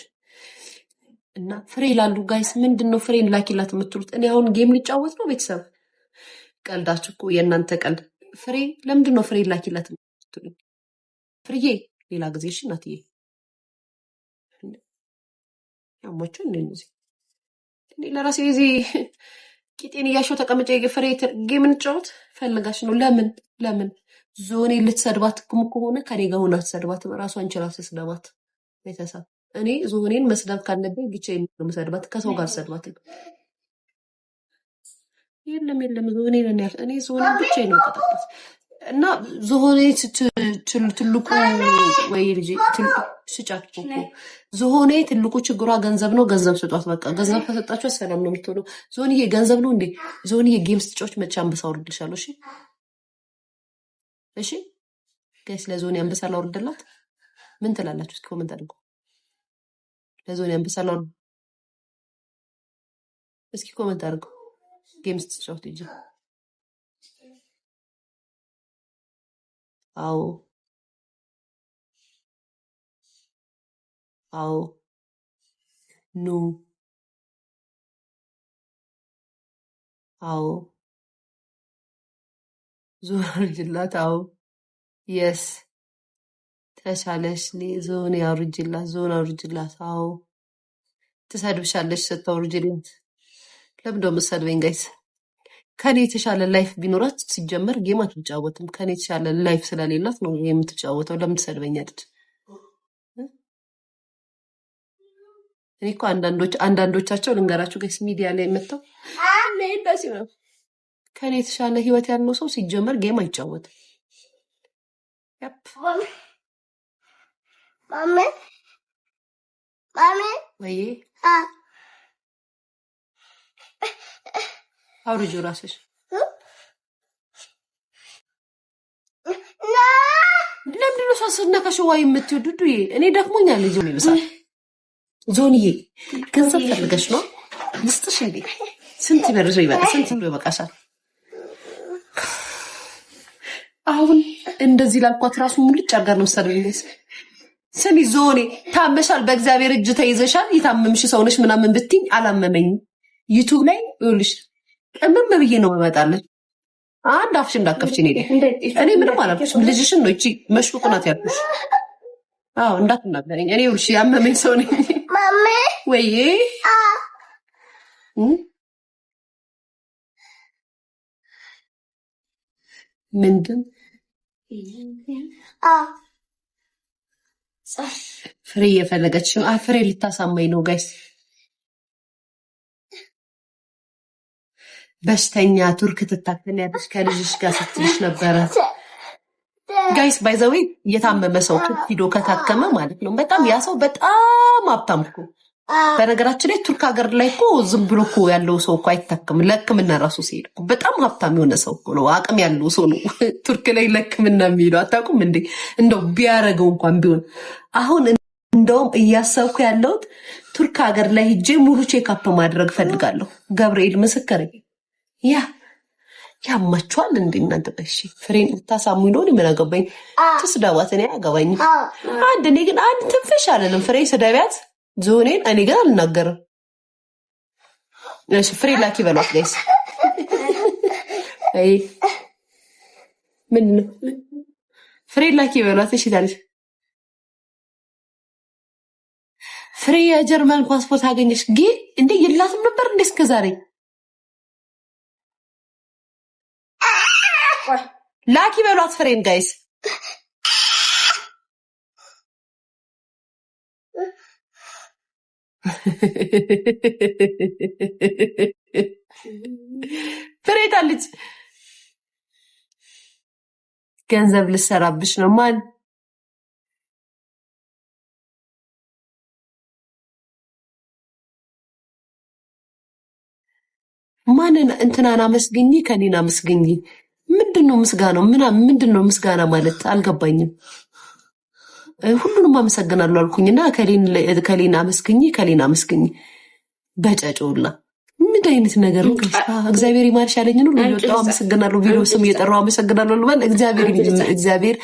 S1: እና ፍሬ ይላሉ ጋይስ። ምንድነው ፍሬን ላኪላት የምትሉት? እኔ አሁን ጌም ሊጫወት ነው ቤተሰብ። ቀልዳችሁ እኮ የእናንተ ቀልድ። ፍሬ ለምንድነው ፍሬ ላኪላት የምትሉኝ? ፍሬዬ ሌላ ጊዜ እሺ እናትዬ። ያሟቸው እንደዚህ እኔ ለራሴ ጊዜ ቂጤን እያሸው ተቀምጬ ፍሬ ጌም እንጫወት ፈልጋሽ ነው? ለምን ዞኔ ልትሰድባት ከሆነ ከኔ ጋር ሆና ትሰድባት። ራሷን ችላ ትስደባት። ቤተሰብ እኔ ዞኔን መስደብ ካለብኝ ብቻዬን ነው መስደባት፣ ከሰው ጋር ሰድባት። የለም ዞኔ ነን ያል እኔ ዞኔን ብቻዬን ነው ቀጠቅጣት። እና ዝሆኔ ትልቁ ወይ ልጅ ስጫት እኮ ዝሆኔ ትልቁ ችግሯ ገንዘብ ነው። ገንዘብ ስጧት በቃ። ገንዘብ ከሰጣችሁ ሰላም ነው የምትሆነው። ዝሆንዬ ገንዘብ ነው እንዴ? ዝሆንዬ ጌም ስትጫወች መቼ አንበሳ አውርድልሻለሁ። እሺ ጋይስ፣ ለዝሆኔ አንበሳ ላውርድላት ምን ትላላችሁ? እስኪ ኮሜንት አድርጉ። ለዝሆኔ አንበሳ ላውርድ እስኪ ኮሜንት አድርጉ። ጌም ስትጫወት እንጂ አዎ ኑ አዎ ዞን አውርጅላት። አዎ የስ ተሻለሽ ዞን አውርጅላት። አዎ ትሰድብሻለሽ ስታወርጅላት። ለምንድን ነው የምትሰድበኝ ጋይስ? ከኔ የተሻለ ላይፍ ቢኖራት ሲጀመር ጌም አትጫወትም። ከኔ የተሻለ ላይፍ ስለሌላት ነው የምትጫወተው። ለምን ትሰድበኛለች? እኔ እኮ አንዳንዶቻቸው ልንገራችሁ ጋይስ ሚዲያ ላይ መጥተው እንደዚህ ነው። ከኔ የተሻለ ህይወት ያለው ሰው ሲጀመር ጌም አይጫወትም። ወይ አውርጁ ራስሽ። ለምንድን ነው ነው ሳስነካሽ ዋይ የምትወዱዱዬ? እኔ ደክሞኛል። ዞን ይብሳል። ዞንዬ ገንዘብ ፈልገሽ ነው ልስጥሽ እንዴ? ስንት ብር ይበቃ? ስንት ብር ይበቃሻል? አሁን እንደዚህ ላልኳት ራሱ ሙልጭ አጋር ነው ሰደልኝስ። ስሚ ዞኔ ታመሻል፣ በእግዚአብሔር እጅ ተይዘሻል፣ የታመምሽ ሰውነሽ ምናምን ብትኝ አላመመኝም። ዩቲዩብ ላይ ይኸውልሽ ቅምም ብዬ ነው መመጣለች። አንድ አፍሽ እንዳከፍች እኔ ምንም አላልኩሽም። ልጅሽን ነው እቺ መሽቁ ናት ያልኩሽ። አዎ እንዳትናገረኝ። እኔ ይኸውልሽ ያመመኝ ሰው ነኝ። ማማ ወይዬ ምንድን ፍሬ እየፈለገች ነው። ፍሬ ልታሳማኝ ነው ጋይስ። በሽተኛ ቱርክ ትታከሚያለሽ ከልጅሽ ጋር ስትልሽ ነበረ ጋይስ። ባይዘዌ እየታመመ ሰው ሂዶ ከታከመ ማለት ነው በጣም ያ ሰው በጣም ሀብታም እኮ። በነገራችን ላይ ቱርክ ሀገር ላይ እኮ ዝም ብሎ እኮ ያለው ሰው እኮ አይታከምም። ለሕክምና ራሱ ሲሄድ እኮ በጣም ሀብታም የሆነ ሰው እኮ ነው፣ አቅም ያለው ሰው ነው ቱርክ ላይ ለሕክምና የሚሄደው። አታውቁም እንዴ? እንደው ቢያረገው እንኳን ቢሆን አሁን እንደውም እያሰብኩ ያለሁት ቱርክ ሀገር ላይ ሂጄ ሙሉ ቼክአፕ ማድረግ ፈልጋለሁ። ገብርኤል ምስክር ያማችኋል እንዴ እናንተ? በሺ ፍሬን ልታሳሙኝ ነው ምን አገባኝ? ትስደቧት፣ እኔ አያገባኝም። እኔ ግን አንድ ትንፍሽ አለንም። ፍሬ ስደቢያት ዞኔን እኔ ግን አልናገርም። እሺ ፍሬ ላኪ በሏት ጋይስ። አይ ምን ነው ፍሬ ላኪ በሏት። እሺ ታዲያ ፍሬ የጀርመን ፓስፖርት አገኘሽ ግን እንዴ? የላትም ነበር እንዴ እስከዛሬ? ላኪ በሏት ፍሬን ጋይስ። ፍሬ ታለች። ገንዘብ ልሰራብሽ ነው ማን? ማንን? እንትናን አመስግኝ፣ ከኔን አመስግኝ። ምንድነው ምስጋናው? ምንድነው ምስጋና ማለት አልገባኝም። ሁሉንም አመሰግናለሁ አልኩኝና ከሌን አመስግኝ፣ ከሌን አመስግኝ። በጨጮላ ምን አይነት ነገር ነው? እግዚአብሔር ይማርሽ ያለኝን ሁሉ እየወጣሁ አመሰግናለሁ። ቪዲዮ ስም እየጠራሁ አመሰግናለሁ። ለማን? እግዚአብሔር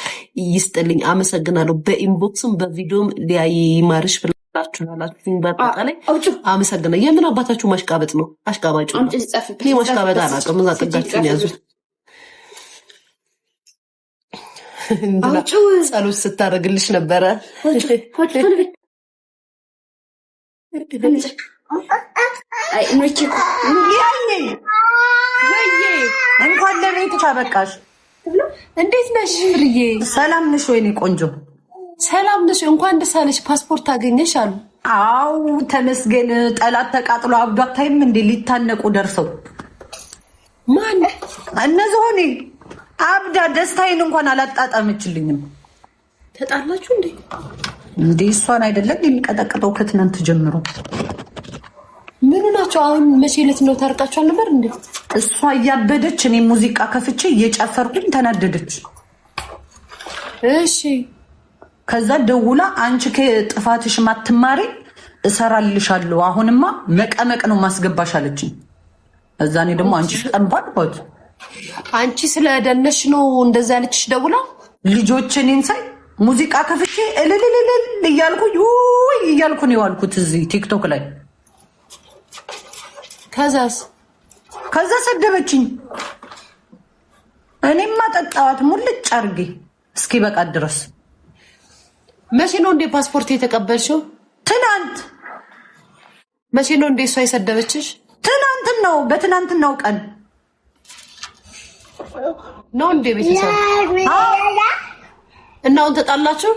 S1: ይስጥልኝ አመሰግናለሁ። በኢንቦክስም በቪዲዮም ይማርሽ ብላችሁ አላችሁኝ። በአጠቃላይ አመሰግናለሁ። የምን አባታችሁ ማሽቃበጥ ነው? አሽቃባጭ ነው። እኔ ማሽቃበጥ አላውቅም። እዛ ጥጋችሁን ያዙ። ጸሎት ስታደርግልሽ ነበረ።
S3: እንኳን ለቤትሽ አበቃሽ።
S1: እንዴት ነሽ ፍርዬ?
S3: ሰላም ነሽ ወይኔ ቆንጆ?
S1: ሰላም ነሽ? እንኳን ደስ አለሽ ፓስፖርት አገኘሽ አሉ።
S3: አው ተመስገን። ጠላት ተቃጥሎ አብዶ አታይም እንዴ? ሊታነቁ ደርሰው
S1: ማን
S3: እነዚህ ሆኔ አብዳ ደስታዬን እንኳን አላጣጣመችልኝም።
S1: ተጣላችሁ እንዴ?
S3: እንዴ እሷን አይደለም የሚቀጠቅጠው ከትናንት ጀምሮ።
S1: ምን ናቸው አሁን? መቼ ዕለት ነው ታርቃችሁ ነበር እንዴ?
S3: እሷ እያበደች እኔ ሙዚቃ ከፍቼ እየጨፈርኩኝ ተናደደች።
S1: እሺ
S3: ከዛ ደውላ አንቺ ከጥፋትሽ ማትማሪ እሰራልሻለሁ፣ አሁንማ መቀመቅ ነው ማስገባሽ አለችኝ። እዛ እኔ ደግሞ አንቺ ጠንባልባት
S1: አንቺ ስለደነሽ ነው እንደዛ ያለችሽ ደውላ።
S3: ልጆች እኔን ሳይ ሙዚቃ ከፍቼ እልልልል እያልኩኝ እያልኩ ነው የዋልኩት እዚህ ቲክቶክ ላይ። ከዛ ሰደበችኝ። እኔማ ጠጣዋት ሙልጭ አርጌ እስኪ በቃ ድረስ።
S1: መቼ ነው እንደ ፓስፖርት የተቀበልሽው?
S3: ትናንት።
S1: መቼ ነው እንደ እሷ የሰደበችሽ?
S3: ትናንት ነው፣ በትናንትናው ቀን
S1: ነው እንደ ቤተሰብ። እና አሁን ተጣላችሁ?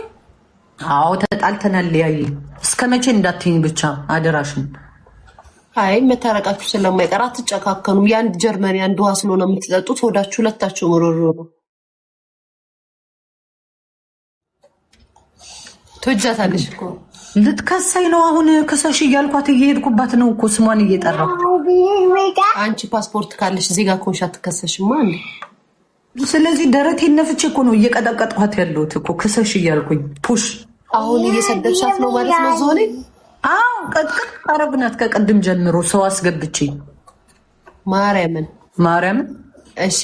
S3: አዎ ተጣልተናል። ያይ እስከ መቼ እንዳትይኝ ብቻ አደራሽን።
S1: አይ መታረቃችሁ ስለማይቀር አትጨካከኑም። የአንድ ጀርመን የአንድ ውሃ ስለሆነ የምትጠጡት ሆዳችሁ ሁለታችሁ ምሮሮ ነው። ትወጃታለሽ እኮ።
S3: ልትከሳይ ነው አሁን። ክሰሽ እያልኳት እየሄድኩባት ነው እኮ ስሟን እየጠራሁ።
S1: አንቺ ፓስፖርት ካለሽ ዜጋ ኮንሻ ትከሰሽማ እንዴ?
S3: ስለዚህ ደረቴን ነፍቼ እኮ ነው እየቀጠቀጥኳት ያለሁት እኮ ክሰሽ እያልኩኝ ፑሽ።
S1: አሁን እየሰደብሻት ነው ማለት ነው ዞኔ?
S3: አዎ ቀጥቅጥ አረግናት ከቀድም ጀምሮ ሰው አስገብቼ
S1: ማርያምን።
S3: እሺ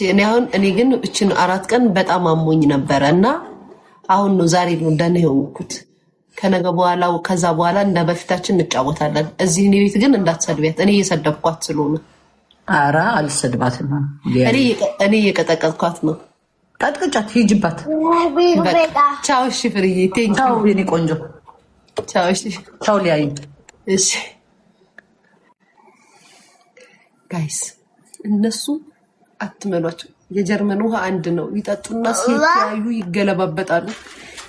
S1: እኔ ግን እችን 4 ቀን በጣም አሞኝ ነበረ እና አሁን ነው ዛሬ ነው ደህና የሆንኩት። ከነገ በኋላ ከዛ በኋላ እንደ በፊታችን እንጫወታለን። እዚህ እኔ ቤት ግን እንዳትሰድቢያት፣ እኔ እየሰደብኳት ስለሆነ።
S3: ኧረ አልሰድባትም።
S1: እኔ እየቀጠቀጥኳት ነው።
S3: ቀጥቅጫት፣ ሂጅባት።
S1: ቻው። እሺ ፍርዬ፣
S3: ቻው የኔ ቆንጆ።
S1: ቻው። እሺ
S3: ቻው ሊያይ።
S1: እሺ ጋይስ፣ እነሱ አትመኗቸው። የጀርመን ውሃ አንድ ነው። ይጠጡና ሲያዩ ይገለባበጣሉ።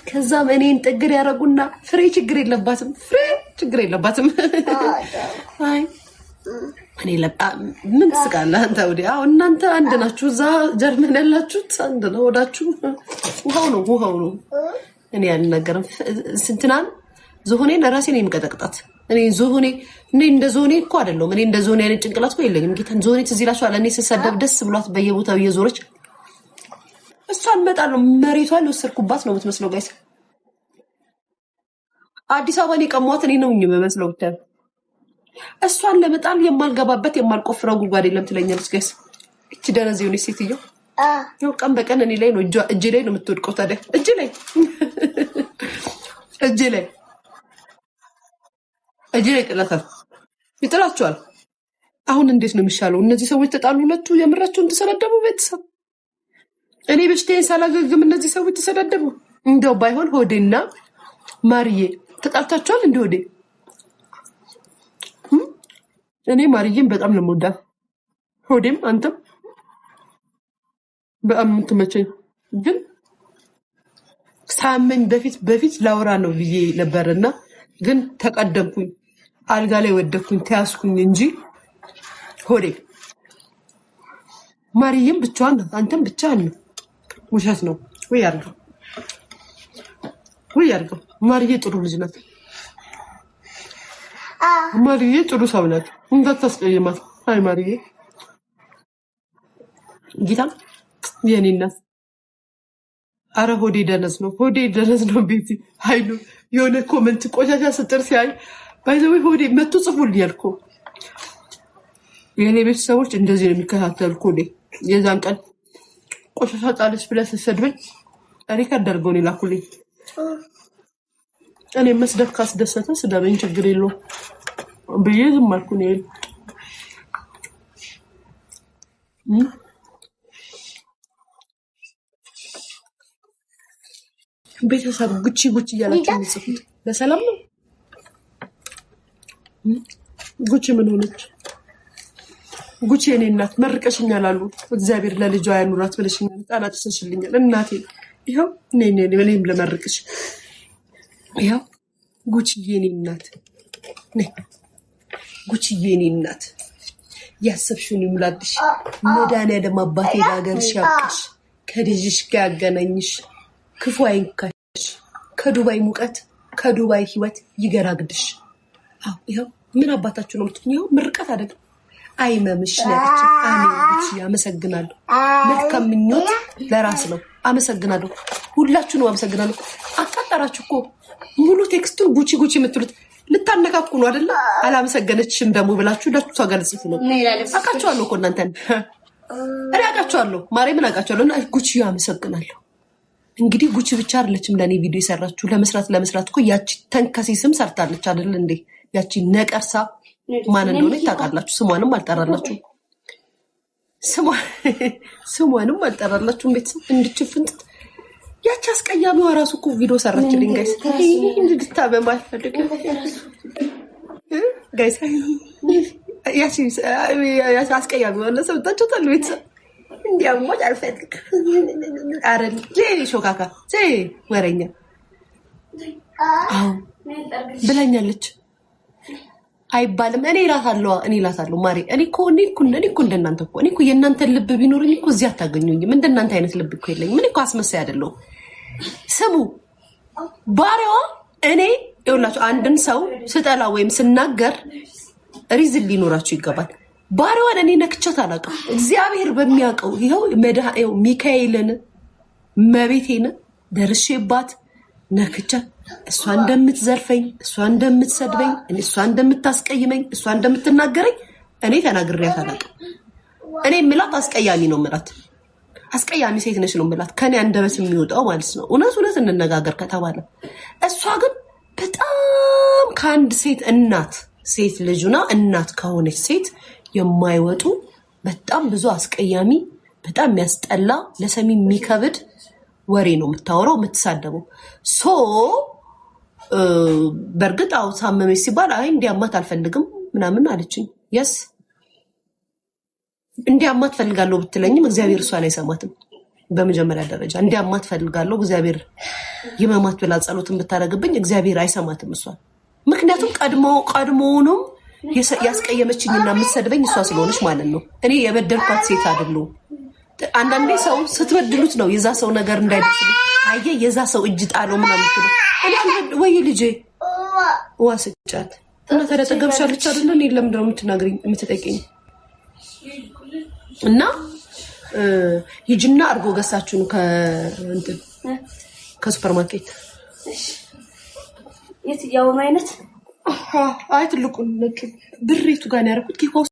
S1: ከዛም እኔን ጥግር ያደረጉና ፍሬ ችግር የለባትም። አይ እኔ ምን ትስቃለህ አንተ? ወዲያ እናንተ አንድ ናችሁ። እዛ ጀርመን ያላችሁት አንድ ነው። ወዳችሁ ውሃው ነው። እኔ አልናገርም። ስንትናን ዝሆኔን ራሴን የምቀጠቅጣት እኔ እንደ ዞኔ እኮ አይደለሁም። እኔ እንደ ዞኔ አይነት ጭንቅላት እኮ የለኝም። ጌታን ዞኔ ትዝ ይላችኋል። እኔ ስሰደብ ደስ ብሏት በየቦታው እየዞረች እሷን እመጣለሁ። መሬቷን የወሰድኩባት ነው የምትመስለው ጋይስ። አዲስ አበባን የቀሟት እኔ ነው የምመስለው። ብቻ እሷን ለመጣል የማልገባበት የማልቆፍረው ጉድጓድ የለም ትለኛለች ጋይስ። እቺ ደረዝ የሆነች ሴትዮ ያው ቀን በቀን እኔ ላይ ነው እጄ ላይ ነው የምትወድቀው። ታዲያ እጄ ላይ ይጥላቸዋል። አሁን እንዴት ነው የሚሻለው? እነዚህ ሰዎች ተጣሉ፣ ሁለቱ የምራቸውን ተሰዳደቡ። ቤተሰብ እኔ በሽታዬን ሳላገግም እነዚህ ሰዎች ተሰዳደቡ። እንደው ባይሆን ሆዴና ማርዬ ተጣልታችኋል እንደ ሆዴ። እኔ ማርዬን በጣም ነው የምወዳት። ሆዴም አንተም በጣም የምትመቸኝ። ግን ሳመኝ በፊት ላውራ ነው ብዬ ነበርና ግን ተቀደምኩኝ፣ አልጋ ላይ ወደኩኝ፣ ተያዝኩኝ እንጂ ሆዴ። ማርዬም ብቻዋን ናት፣ አንተም ብቻህን ነው። ውሸት ነው ወይ አድርገው። ማርዬ ጥሩ ልጅ ናት። ማርዬ ጥሩ ሰው ናት። እንዳታስቀይማት። አይ ማርዬ ጌታ የኔ እናት። አረ ሆዴ ደነዝ ነው ቤቲ ኃይሉ የሆነ ኮመንት ቆሻሻ ስጥር ሲያይ ባይዘው ሆዴ መቶ ጽፉልኛል እኮ የኔ ቤተሰቦች እንደዚህ ነው የሚከታተሉ እኮ። የዛን ቀን ቆሻሻ ጣለች ብለህ ስትሰድበኝ ሪከርድ አድርገው ነው የላኩልኝ። እኔ መስደብ ካስደሰተ ስደበኝ ችግር የለውም ብዬ ዝም አልኩ ነው። ቤተሰብ ጉቺ እያላችሁ የሚጽፉት በሰላም ነው? ጉቺ ምን ሆነች? ጉቺ የኔ እናት መርቀሽኛል አሉ። እግዚአብሔር ለልጇ ያኑራት ብለሽኛል። ጣና ጥሰሽልኛል እናቴ። ይኸው እኔም ለመርቅሽ። ይኸው ጉቺ የኔ እናት ነይ። ጉቺ የኔ እናት ያሰብሽውን ይሙላልሽ። መድኃኒዓለም አባቴ ለሀገርሽ ያብቃሽ፣ ከልጅሽ ጋር ያገናኝሽ፣ ክፉ አይንካሽ፣ ከዱባይ ሙቀት ከዱባይ ህይወት ይገራግድሽ። ይኸው ምን አባታችሁ ነው የምትሉኝ? ይኸው ምርቀት አይደለም አይመምሽ ነች። አሜን። አመሰግናለሁ። መልካም ምኞት ለራስ ነው። አመሰግናለሁ። ሁላችሁንም አመሰግናለሁ። አጣጣራችሁ እኮ ሙሉ ቴክስቱን ጉቺ የምትሉት ልታነካኩ ነው አይደለ? አላመሰገነችም ደግሞ ብላችሁ ለቷ ገልጽፉ ነው። አውቃችኋለሁ እኮ እናንተን እኔ አውቃችኋለሁ። ማርያምን አውቃችኋለሁ። እና ጉቺ አመሰግናለሁ። እንግዲህ ጉቺ ብቻ አይደለችም ለኔ ቪዲዮ የሰራችሁ። ለመስራት እኮ ያቺ ተንከሲስም ሰርታለች አይደል እንዴ? ያቺ ነቀርሳ ማን እንደሆነ ታውቃላችሁ። ስሟንም አልጠራላችሁ። ስሟንም አልጠራላችሁ። ቤተሰብ እንድችፍንት ያቺ አስቀያሚዋ ራሱ እኮ ቪዲዮ ሰራችልኝ ጋይስ። እንድታበማ አልፈልግም ጋይስ። ያቺ አስቀያሚዋ ለሰው ታችሁታል። ቤተሰብ እንዲያሞት አልፈልግም። አረ ጄሪ ሾካካ ወረኛ አዎ ብላኛለች። አይባልም። እኔ እላታለሁ ማሪ። እኔ እኮ እንደናንተ እኮ እኔ እኮ የእናንተን ልብ ቢኖርኝ እኮ እዚህ አታገኙኝም። እንደናንተ አይነት ልብ እኮ የለኝም። እኔ እኮ አስመሳይ አይደለሁም። ስሙ ባሪያዋ እኔ ይኸውላችሁ፣ አንድን ሰው ስጠላ ወይም ስናገር ሪዝን ሊኖራችሁ ይገባል። ባሪዋን እኔ ነክቻት አላውቅም። እግዚአብሔር በሚያውቀው ይኸው ሚካኤልን መቤቴን ደርሼባት ነክቻት እሷ እንደምትዘርፈኝ እሷ እንደምትሰድበኝ እሷ እንደምታስቀይመኝ እሷ እንደምትናገረኝ እኔ ተናግሬያት አላውቅም። እኔ ምላት አስቀያሚ ነው ምላት አስቀያሚ ሴት ነሽ ነው ምላት ከኔ አንደበት የሚወጣው ማለት ነው። እውነት እንነጋገር ከተባለ እሷ ግን በጣም ከአንድ ሴት ልጅና እናት ከሆነች ሴት የማይወጡ በጣም ብዙ አስቀያሚ በጣም የሚያስጠላ ለሰሚ የሚከብድ ወሬ ነው የምታወራው የምትሳደበው። በርግጥ አው ሳመመች ሲባል አይ እንዲያማት አልፈልግም ምናምን አለችኝ። የስ እንዲያማት ፈልጋለሁ ብትለኝም እግዚአብሔር እሷን አይሰማትም። በመጀመሪያ ደረጃ እንዲያማት ፈልጋለሁ እግዚአብሔር ይመማት ብላ ጸሎትን ብታረግብኝ እግዚአብሔር አይሰማትም እሷን። ምክንያቱም ቀድሞውንም ያስቀየመችኝና የምትሰድበኝ እሷ ስለሆነች ማለት ነው። እኔ የበደልኳት ሴት አይደለሁም። አንዳንዴ ሰው ስትበድሉት ነው የዛ ሰው ነገር እንዳይደርስ አየ የዛ ሰው እጅ ጣለው ምናምን ነው። እኔ ወይ ልጄ ዋስጫት እና ተደጠገብሻለች አይደል? እኔ ለምን ነው የምትናገሪኝ የምትጠይቀኝ? እና ሂጂና አርጎ ገሳችሁ ከሱፐርማርኬት
S4: የት ያው አይነት
S1: አይ ትልቁን ብሬቱ ጋር ያረኩት